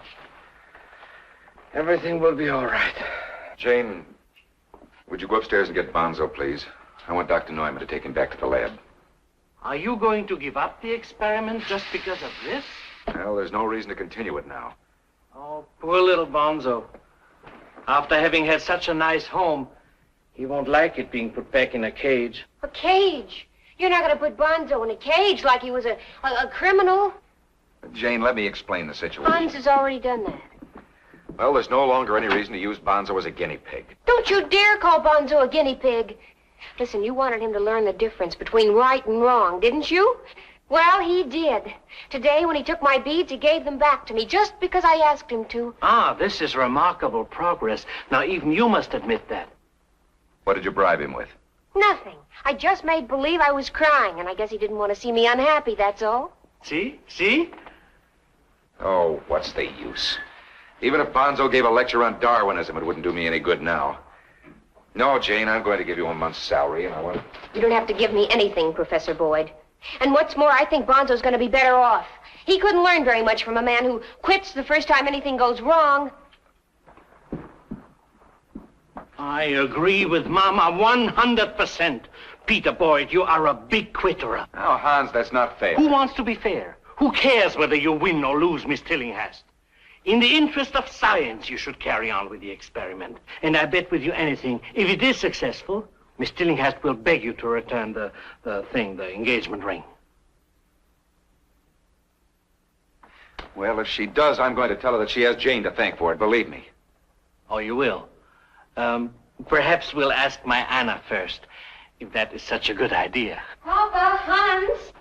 Everything will be all right. Jane, would you go upstairs and get Bonzo, please? I want Dr. Neumann to take him back to the lab. Are you going to give up the experiment just because of this? Well, there's no reason to continue it now. Oh, poor little Bonzo. After having had such a nice home, he won't like it being put back in a cage. A cage? You're not going to put Bonzo in a cage like he was a criminal? Jane, let me explain the situation. Bonzo's has already done that. Well, there's no longer any reason to use Bonzo as a guinea pig. Don't you dare call Bonzo a guinea pig. Listen, you wanted him to learn the difference between right and wrong, didn't you? Well, he did. Today, when he took my beads, he gave them back to me just because I asked him to. Ah, this is remarkable progress. Now, even you must admit that. What did you bribe him with? Nothing. I just made believe I was crying, and I guess he didn't want to see me unhappy, that's all. See? See? Oh, what's the use? Even if Bonzo gave a lecture on Darwinism, it wouldn't do me any good now. No, Jane, I'm going to give you a month's salary, and I want... You don't have to give me anything, Professor Boyd. And what's more, I think Bonzo's going to be better off. He couldn't learn very much from a man who quits the first time anything goes wrong. I agree with Mama 100%. Peter Boyd, you are a big quitter. Now, Hans, that's not fair. Who wants to be fair? Who cares whether you win or lose, Miss Tillinghast? In the interest of science, you should carry on with the experiment. And I bet with you anything, if it is successful, Miss Tillinghast will beg you to return the engagement ring. Well, if she does, I'm going to tell her that she has Jane to thank for it, believe me. Oh, you will? Perhaps we'll ask my Anna first, if that is such a good idea. Papa, Hans.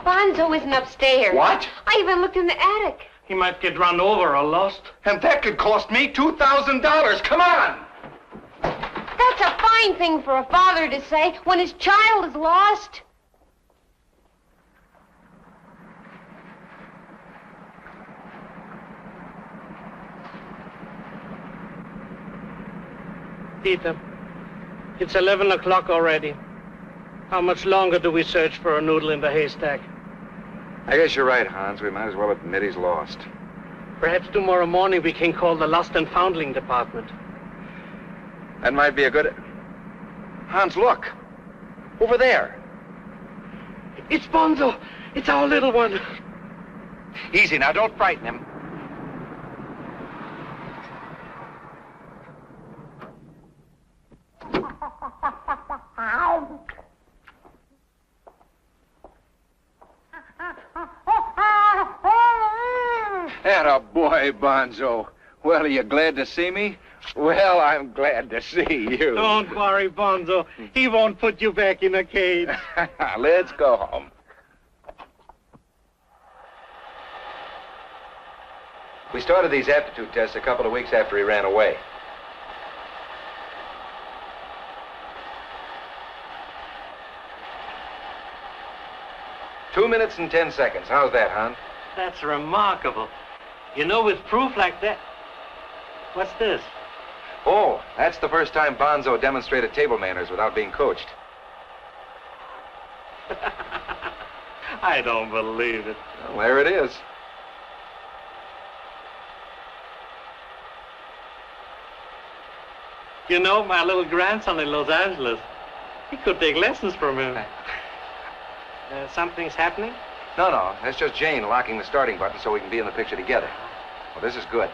Bonzo isn't upstairs. What? I even looked in the attic. He might get run over or lost. And that could cost me $2,000. Come on! That's a fine thing for a father to say when his child is lost. Peter. It's 11 o'clock already. How much longer do we search for a noodle in the haystack? I guess you're right, Hans. We might as well admit he's lost. Perhaps tomorrow morning we can call the Lost and Foundling department. That might be a good... Hans, look. Over there. It's Bonzo. It's our little one. Easy now, don't frighten him. Atta boy, Bonzo. Well, are you glad to see me? Well, I'm glad to see you. Don't worry, Bonzo. He won't put you back in a cage. Let's go home. We started these aptitude tests a couple of weeks after he ran away. Two minutes and 10 seconds. How's that, Hans? That's remarkable. You know, with proof like that... What's this? Oh, that's the first time Bonzo demonstrated table manners without being coached. I don't believe it. Well, there it is. You know, my little grandson in Los Angeles, he could take lessons from him. Something's happening? No, that's just Jane locking the starting button so we can be in the picture together. Well, this is good.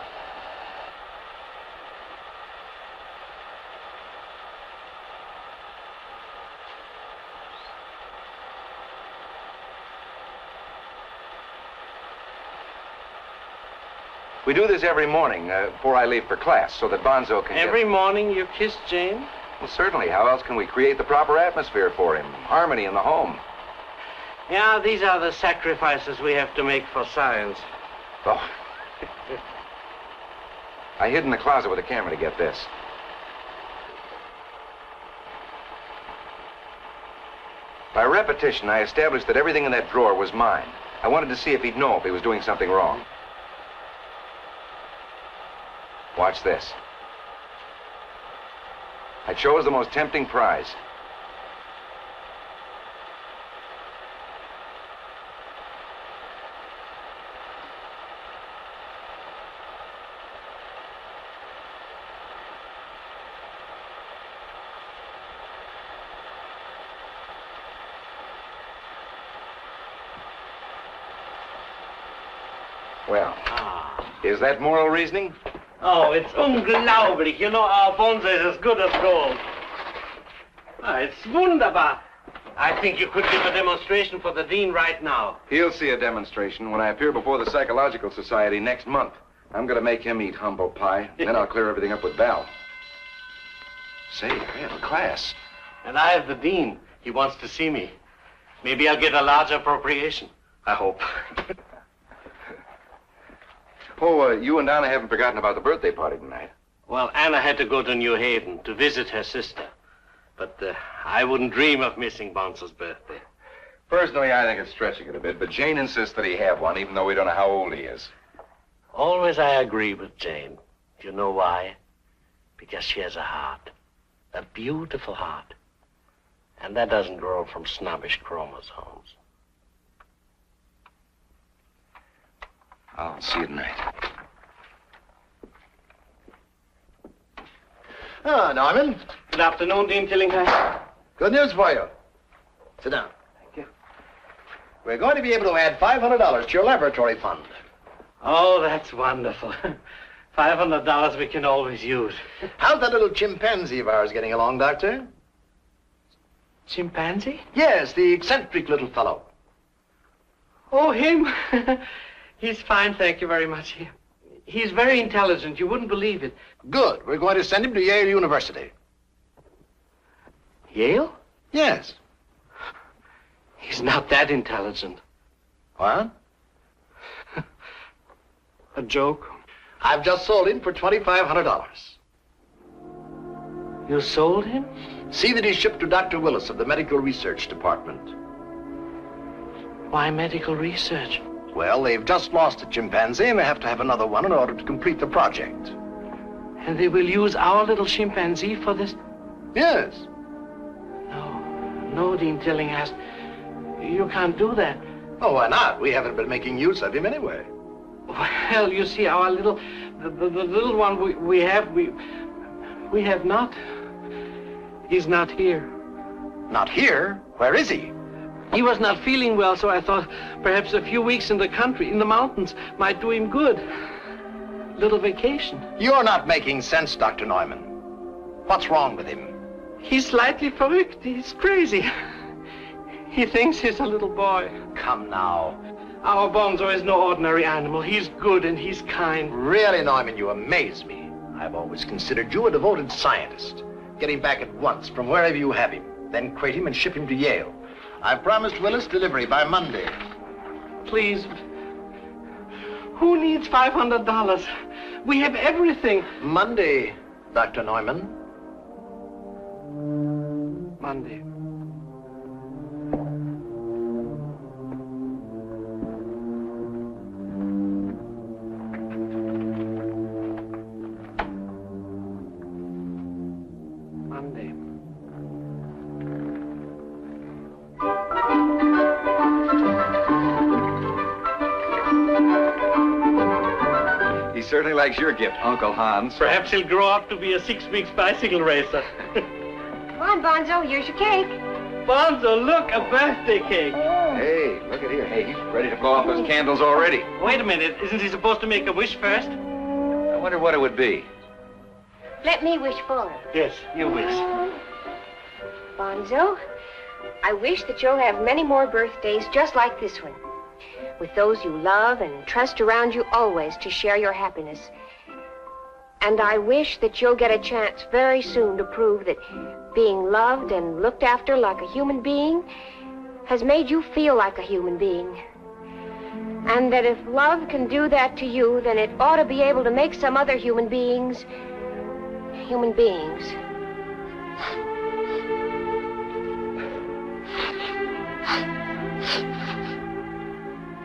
We do this every morning before I leave for class so that Bonzo can Every morning you kiss Jane? Well, certainly. How else can we create the proper atmosphere for him? Harmony in the home. Yeah, these are the sacrifices we have to make for science. Oh. I hid in the closet with a camera to get this. By repetition, I established that everything in that drawer was mine. I wanted to see if he'd know if he was doing something wrong. Watch this. I chose the most tempting prize. Well, is that moral reasoning? Oh, it's unglaublich. You know, our Bonzo is as good as gold. It's wunderbar. I think you could give a demonstration for the dean right now. He'll see a demonstration when I appear before the Psychological Society next month. I'm going to make him eat humble pie. Then I'll clear everything up with Val. Say, I have a class. And I have the dean. He wants to see me. Maybe I'll get a large appropriation. I hope. Oh, you and Anna haven't forgotten about the birthday party tonight. Well, Anna had to go to New Haven to visit her sister. But I wouldn't dream of missing Bonzo's birthday. Personally, I think it's stretching it a bit, but Jane insists that he have one, even though we don't know how old he is. Always I agree with Jane. Do you know why? Because she has a heart. A beautiful heart. And that doesn't grow from snobbish chromosomes. I'll see you tonight. Ah, Norman. Good afternoon, Dean Tillinghast. Good news for you. Sit down. Thank you. We're going to be able to add $500 to your laboratory fund. Oh, that's wonderful. $500 we can always use. How's that little chimpanzee of ours getting along, Doctor? Chimpanzee? Yes, the eccentric little fellow. Oh, him? He's fine, thank you very much. He's very intelligent. You wouldn't believe it. Good. We're going to send him to Yale University. Yale? Yes. He's not that intelligent. What? A joke? I've just sold him for $2,500. You sold him? See that he's shipped to Dr. Willis of the Medical Research Department. Why medical research? Well, they've just lost a chimpanzee and they have to have another one in order to complete the project. And they will use our little chimpanzee for this? Yes. No, Dean Tillinghast. You can't do that. Oh, why not? We haven't been making use of him anyway. Well, you see, our little, the little one we have not. He's not here. Not here? Where is he? He was not feeling well, so I thought perhaps a few weeks in the country, in the mountains, might do him good. Little vacation. You're not making sense, Dr. Neumann. What's wrong with him? He's slightly verrückt. He's crazy. He thinks he's a little boy. Come now. Our Bonzo is no ordinary animal. He's good and he's kind. Really, Neumann, you amaze me. I've always considered you a devoted scientist. Get him back at once from wherever you have him. Then crate him and ship him to Yale. I've promised Willis delivery by Monday. Please. Who needs $500? We have everything. Monday, Dr. Neumann. Monday. Monday. He certainly likes your gift, Uncle Hans. Perhaps he'll grow up to be a 6-week bicycle racer. Come on, Bonzo, here's your cake. Bonzo, look, a birthday cake. Hey, look at here. Hey, he's ready to blow off those candles already. Wait a minute, isn't he supposed to make a wish first? I wonder what it would be. Let me wish for it. Yes, you wish. Bonzo, I wish that you'll have many more birthdays just like this one, with those you love and trust around you always to share your happiness. And I wish that you'll get a chance very soon to prove that being loved and looked after like a human being has made you feel like a human being. And that if love can do that to you, then it ought to be able to make some other human beings human beings.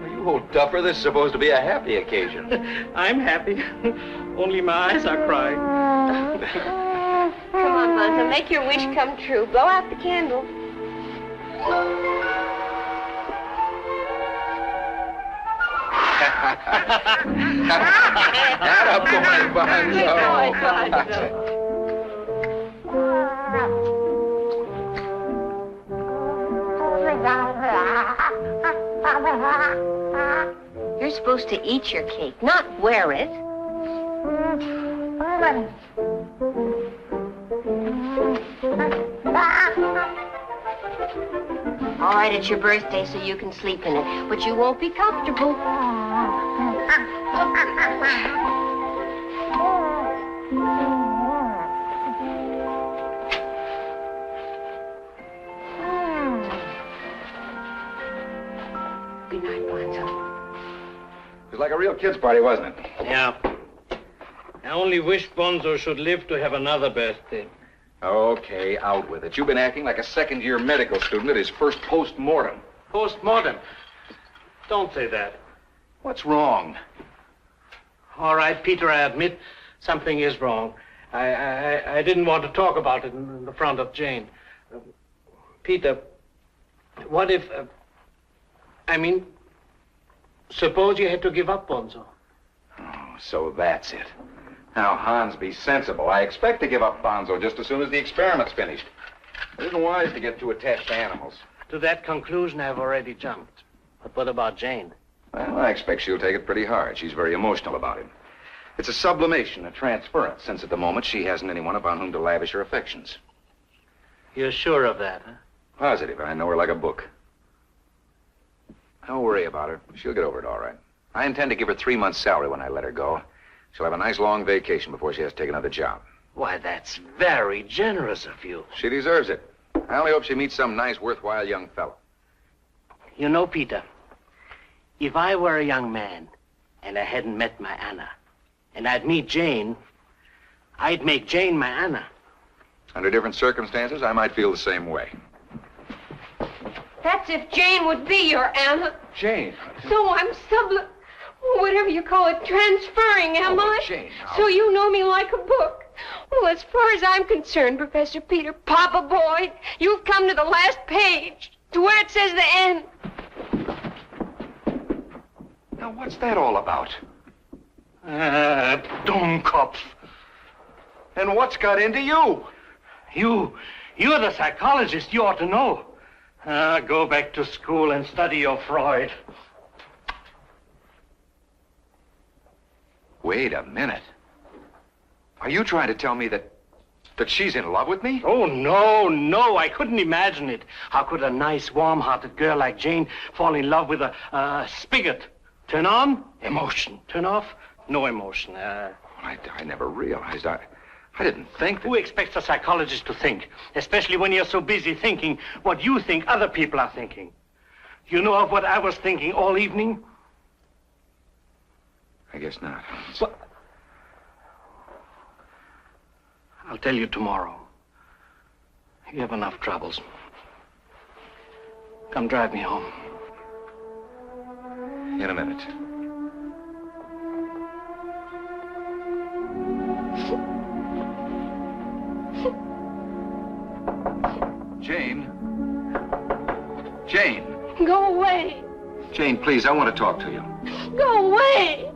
You old duffer, this is supposed to be a happy occasion. I'm happy. Only my eyes are crying. Come on, Bonzo, make your wish come true. Blow out the candle. Attaboy, Bonzo. Good boy, Bonzo. You're supposed to eat your cake, not wear it. All right, it's your birthday, so you can sleep in it, but you won't be comfortable. Good night, Bonzo. It was like a real kid's party, wasn't it? Yeah. I only wish Bonzo should live to have another birthday. Okay, out with it. You've been acting like a second-year medical student at his first post-mortem. Post-mortem? Don't say that. What's wrong? All right, Peter, I admit something is wrong. I didn't want to talk about it in the front of Jane. Peter, what if... suppose you had to give up Bonzo. Oh, so that's it. Now, Hans, be sensible. I expect to give up Bonzo just as soon as the experiment's finished. It isn't wise to get too attached to animals. To that conclusion, I've already jumped. But what about Jane? Well, I expect she'll take it pretty hard. She's very emotional about him. It's a sublimation, a transference, since at the moment she hasn't anyone upon whom to lavish her affections. You're sure of that, huh? Positive. I know her like a book. Don't worry about her. She'll get over it all right. I intend to give her 3 months' salary when I let her go. She'll have a nice long vacation before she has to take another job. Why, that's very generous of you. She deserves it. I only hope she meets some nice, worthwhile young fellow. You know, Peter, if I were a young man and I hadn't met my Anna, and I'd meet Jane, I'd make Jane my Anna. Under different circumstances, I might feel the same way. That's if Jane would be your Anna. Jane? So I'm whatever you call it, transferring, am I? Jane, now. So you know me like a book. Well, as far as I'm concerned, Professor Peter, Papa Boyd, you've come to the last page, to where it says the end. Now, what's that all about? Dummkopf. And what's got into you? You're the psychologist. You ought to know. Go back to school and study your Freud. Wait a minute. Are you trying to tell me that she's in love with me? Oh, no, I couldn't imagine it. How could a nice, warm-hearted girl like Jane fall in love with a spigot? Turn on, emotion. Turn off, no emotion. I never realized. I didn't think that... Who expects a psychologist to think? Especially when you're so busy thinking what you think other people are thinking. You know of what I was thinking all evening? I guess not, Hans. Well, I'll tell you tomorrow. You have enough troubles. Come drive me home. In a minute. Jane. Jane. Go away. Jane, please, I want to talk to you. Go away.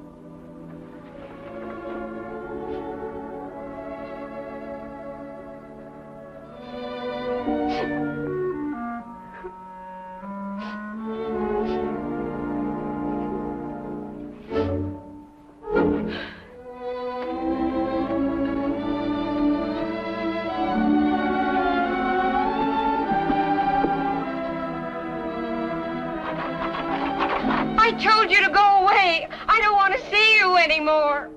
I told you to go away. I don't want to see you anymore.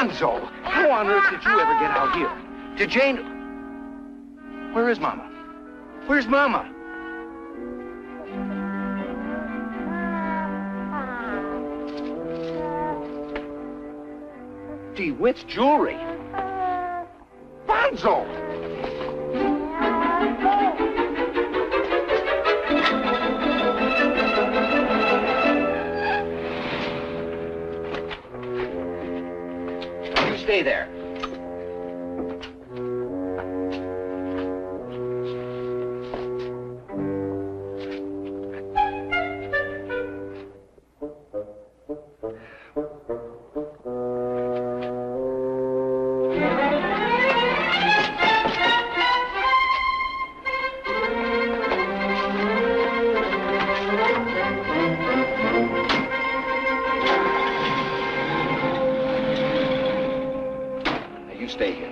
Bonzo, how on earth did you ever get out here? Did Jane... Where is Mama? Where's Mama? DeWitt's jewelry. Bonzo! You stay there. Stay here.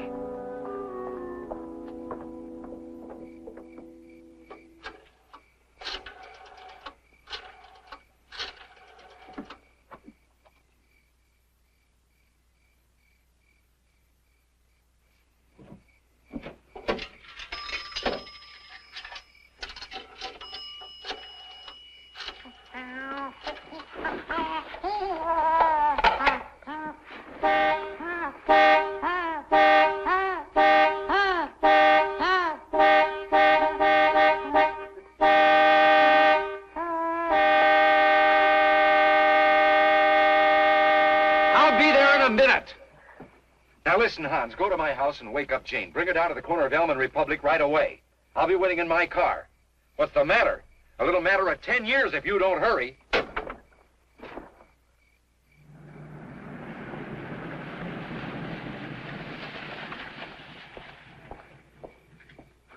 Now listen, Hans, go to my house and wake up Jane. Bring her down to the corner of Elm and Republic right away. I'll be waiting in my car. What's the matter? A little matter of 10 years if you don't hurry.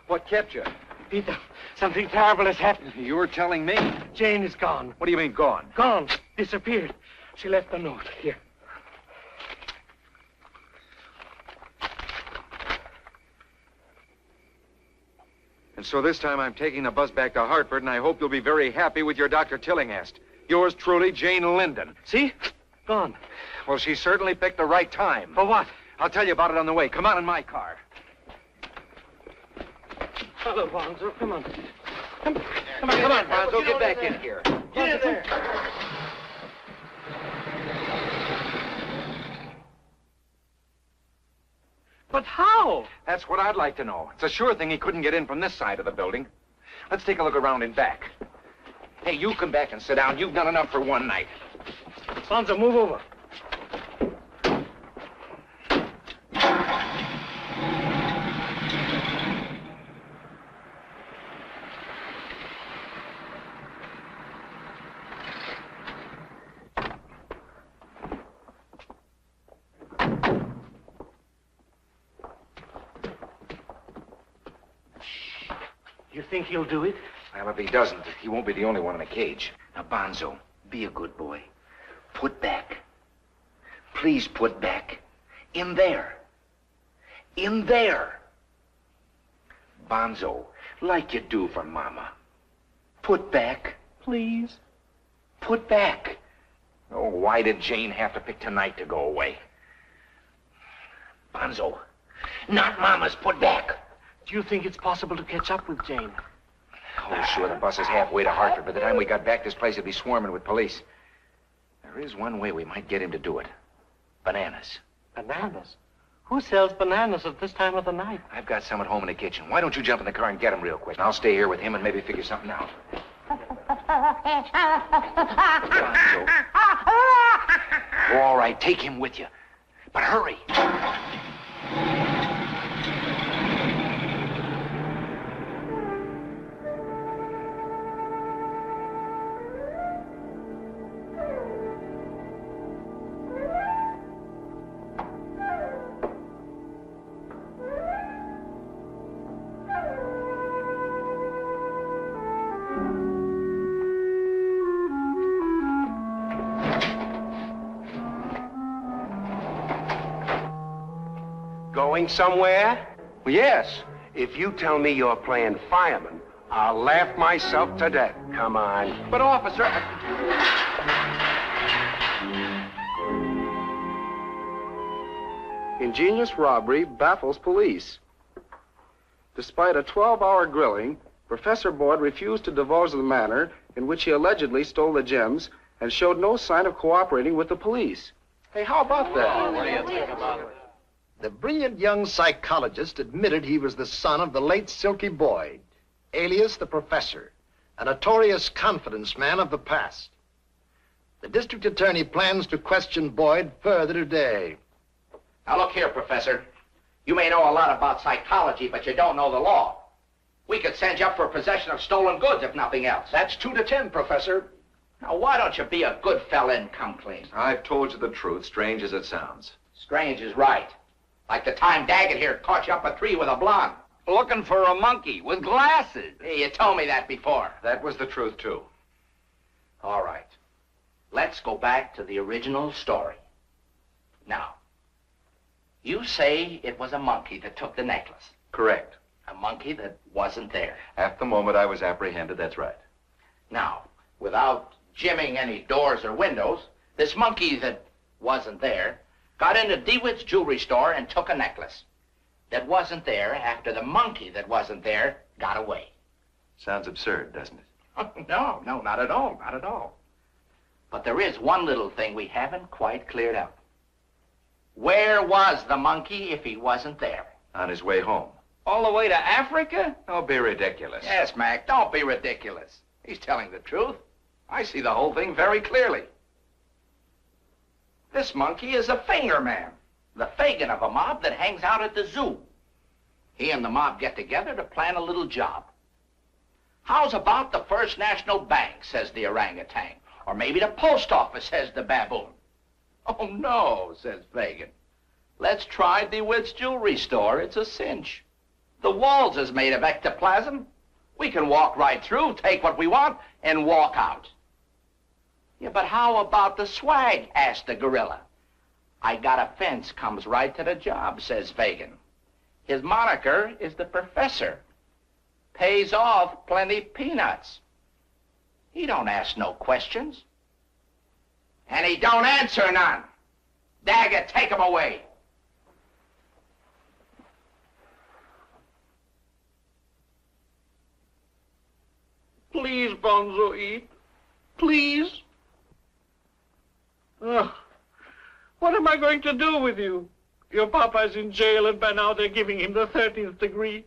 What kept you? Peter, something terrible has happened. You were telling me. Jane is gone. What do you mean, gone? Gone. Disappeared. She left a note. Here. And so this time I'm taking the bus back to Hartford, and I hope you'll be very happy with your Dr. Tillinghast. Yours truly, Jane Linden. See? Gone. Well, she certainly picked the right time. For what? I'll tell you about it on the way. Come on in my car. Hello, Bonzo. Come on. Come on, Bonzo. Get back in here. Get in there. But how? That's what I'd like to know. It's a sure thing he couldn't get in from this side of the building. Let's take a look around and back. Hey, you come back and sit down. You've done enough for one night. Bonzo, move over. You think he'll do it? Well, if he doesn't, he won't be the only one in a cage. Now, Bonzo, be a good boy. Put back. Please put back. In there. In there. Bonzo, like you do for Mama. Put back. Please. Put back. Oh, why did Jane have to pick tonight to go away? Bonzo, not Mama's put back. Do you think it's possible to catch up with Jane? Oh, sure, the bus is halfway to Hartford. By the time we got back, this place would be swarming with police. There is one way we might get him to do it. Bananas. Bananas? Who sells bananas at this time of the night? I've got some at home in the kitchen. Why don't you jump in the car and get them real quick? And I'll stay here with him and maybe figure something out. Bonzo. Oh, all right, take him with you. But hurry. Going somewhere? Well, yes. If you tell me you're playing fireman, I'll laugh myself to death. Come on. But, officer... Ingenious robbery baffles police. Despite a 12-hour grilling, Professor Boyd refused to divulge the manner in which he allegedly stole the gems and showed no sign of cooperating with the police. Hey, how about that? What do you think about it? The brilliant young psychologist admitted he was the son of the late Silky Boyd, alias the Professor, a notorious confidence man of the past. The district attorney plans to question Boyd further today. Now, look here, Professor. You may know a lot about psychology, but you don't know the law. We could send you up for possession of stolen goods, if nothing else. That's 2 to 10, Professor. Now, why don't you be a good fella and come clean? I've told you the truth, strange as it sounds. Strange is right. Like the time Daggett here caught you up a tree with a blonde. Looking for a monkey with glasses. Hey, you told me that before. That was the truth, too. All right. Let's go back to the original story. Now, you say it was a monkey that took the necklace. Correct. A monkey that wasn't there. At the moment I was apprehended, that's right. Now, without jimming any doors or windows, this monkey that wasn't there got into DeWitt's jewelry store and took a necklace that wasn't there after the monkey that wasn't there got away. Sounds absurd, doesn't it? No, not at all, not at all. But there is one little thing we haven't quite cleared up. Where was the monkey if he wasn't there? On his way home. All the way to Africa? Don't be ridiculous. Yes, Mac, don't be ridiculous. He's telling the truth. I see the whole thing very clearly. This monkey is a finger man, the Fagin of a mob that hangs out at the zoo. He and the mob get together to plan a little job. How's about the First National Bank, says the orangutan. Or maybe the post office, says the baboon. Oh, no, says Fagin. Let's try DeWitt's jewelry store. It's a cinch. The walls is made of ectoplasm. We can walk right through, take what we want, and walk out. Yeah, but how about the swag, asked the gorilla. I got a fence, comes right to the job, says Fagin. His moniker is the Professor. Pays off plenty peanuts. He don't ask no questions. And he don't answer none. Daggett, take him away. Please, Bonzo, eat. Please. What am I going to do with you? Your papa's in jail, and by now they're giving him the 13th degree.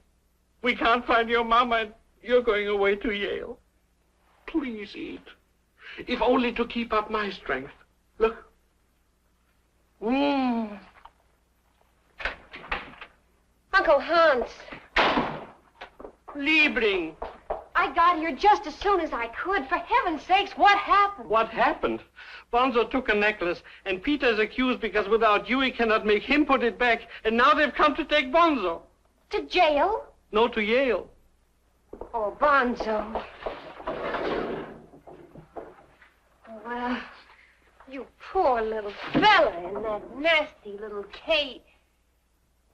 We can't find your mama, and you're going away to Yale. Please eat. If only to keep up my strength. Look. Uncle Hans. Liebling. I got here just as soon as I could. For heaven's sakes, what happened? What happened? Bonzo took a necklace, and Peter's accused because without you, he cannot make him put it back. And now they've come to take Bonzo. To jail? No, to Yale. Oh, Bonzo. Well, you poor little fella in that nasty little cage.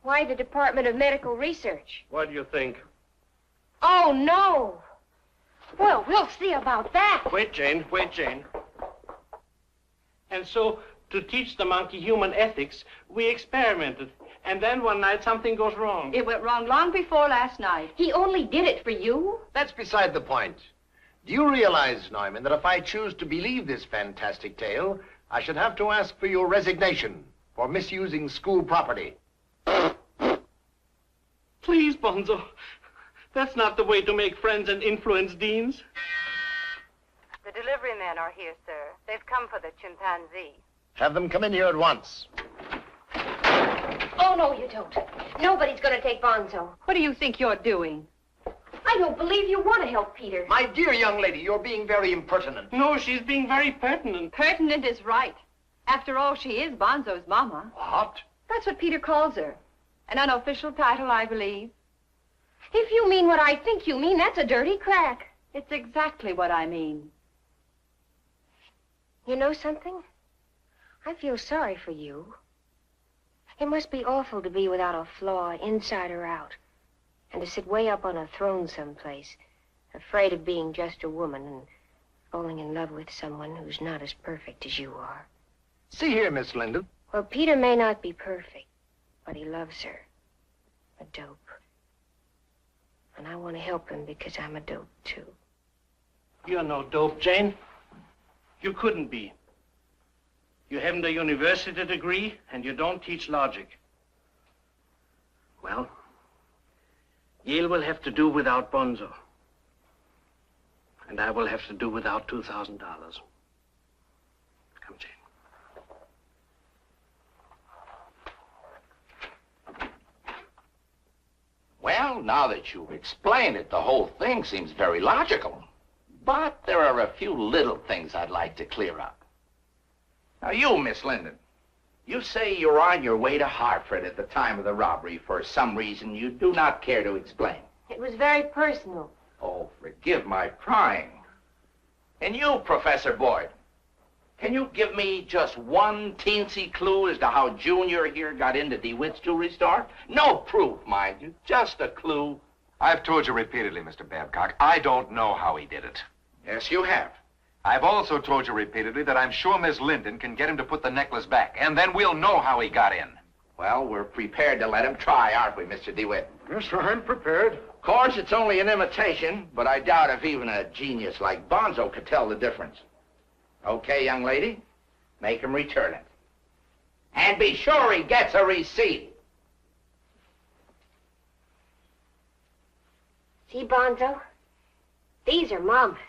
Why the Department of Medical Research? What do you think? Oh, no. Well, we'll see about that. Wait, Jane. And so, to teach the monkey human ethics, we experimented. And then one night, something goes wrong. It went wrong long before last night. He only did it for you? That's beside the point. Do you realize, Neumann, that if I choose to believe this fantastic tale, I should have to ask for your resignation for misusing school property? Please, Bonzo. That's not the way to make friends and influence deans. The delivery men are here, sir. They've come for the chimpanzee. Have them come in here at once. Oh, no, you don't. Nobody's going to take Bonzo. What do you think you're doing? I don't believe you want to help Peter. My dear young lady, you're being very impertinent. No, she's being very pertinent. Pertinent is right. After all, she is Bonzo's mama. What? That's what Peter calls her. An unofficial title, I believe. If you mean what I think you mean, that's a dirty crack. It's exactly what I mean. You know something? I feel sorry for you. It must be awful to be without a flaw, inside or out, and to sit way up on a throne someplace, afraid of being just a woman and falling in love with someone who's not as perfect as you are. See here, Miss Linden. Well, Peter may not be perfect, But he loves her. A dope. And I want to help him because I'm a dope, too. You're no dope, Jane. You couldn't be. You haven't a university degree, and you don't teach logic. Well, Yale will have to do without Bonzo. And I will have to do without $2,000. Come, Jane. Well, now that you've explained it, the whole thing seems very logical. But there are a few little things I'd like to clear up. Now, you, Miss Linden, you say you're on your way to Hartford at the time of the robbery for some reason you do not care to explain. It was very personal. Oh, forgive my prying. And you, Professor Boyd, can you give me just one teensy clue as to how Junior here got into DeWitt's jewelry store? No proof, mind you, just a clue. I've told you repeatedly, Mr. Babcock, I don't know how he did it. Yes, you have. I've also told you repeatedly that I'm sure Miss Linden can get him to put the necklace back, and then we'll know how he got in. Well, we're prepared to let him try, aren't we, Mr. DeWitt? Yes, sir, I'm prepared. Of course, it's only an imitation, but I doubt if even a genius like Bonzo could tell the difference. Okay, young lady, make him return it. And be sure he gets a receipt. See, Bonzo? These are Mama's.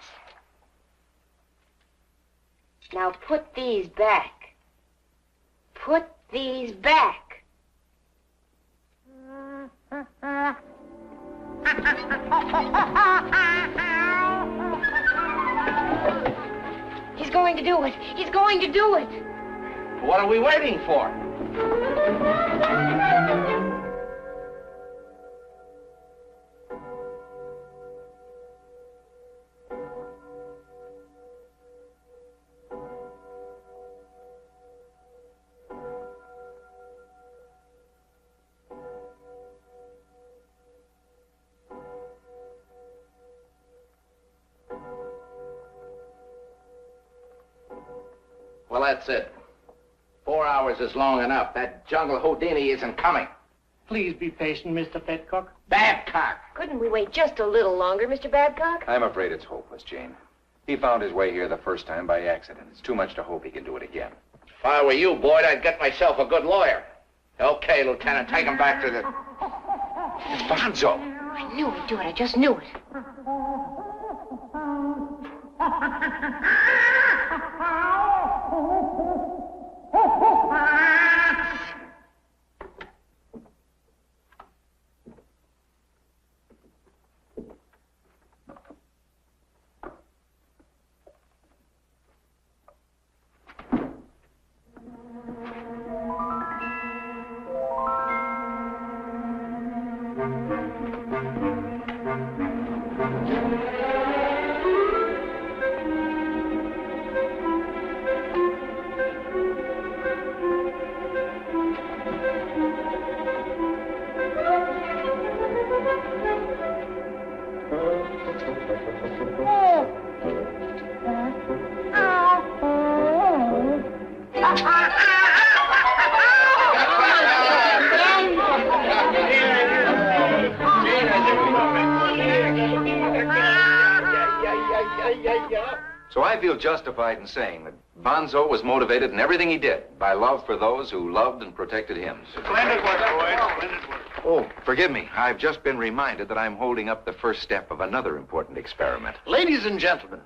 Now put these back. Put these back. He's going to do it. He's going to do it. What are we waiting for? Well, that's it. 4 hours is long enough. That jungle Houdini isn't coming. Please be patient, Mr. Petcock. Babcock! Couldn't we wait just a little longer, Mr. Babcock? I'm afraid it's hopeless, Jane. He found his way here the first time by accident. It's too much to hope he can do it again. If I were you, Boyd, I'd get myself a good lawyer. Okay, Lieutenant, take him back to the... Bonzo! I knew he'd do it. I just knew it. So I feel justified in saying that Bonzo was motivated in everything he did by love for those who loved and protected him. Splendid work, Boyd. Splendid work. Oh, forgive me. I've just been reminded that I'm holding up the first step of another important experiment. Ladies and gentlemen,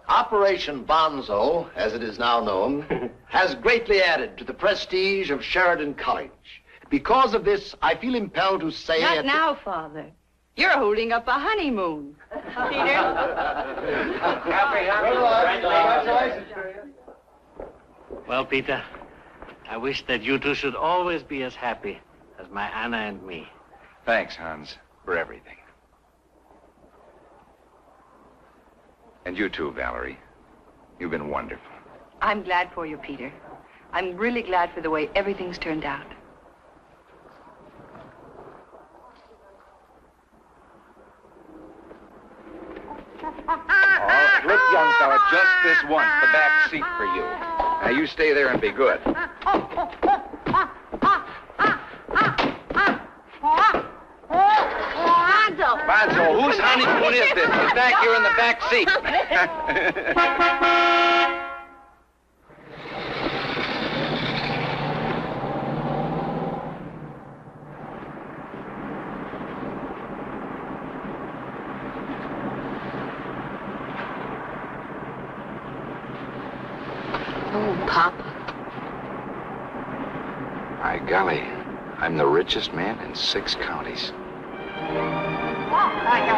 Operation Bonzo, as it is now known, has greatly added to the prestige of Sheridan College. Because of this, I feel impelled to say... Not now, Father. You're holding up a honeymoon. Peter? Well, Peter, I wish that you two should always be as happy as my Anna and me. Thanks, Hans, for everything. And you too, Valerie. You've been wonderful. I'm glad for you, Peter. I'm really glad for the way everything's turned out. Oh, look, young fella, just this once, the back seat for you. Now, you stay there and be good. Bonzo, whose honeymoon is this? Get back here in the back seat. Oh, Papa. My golly, I'm the richest man in 6 counties. Walk like a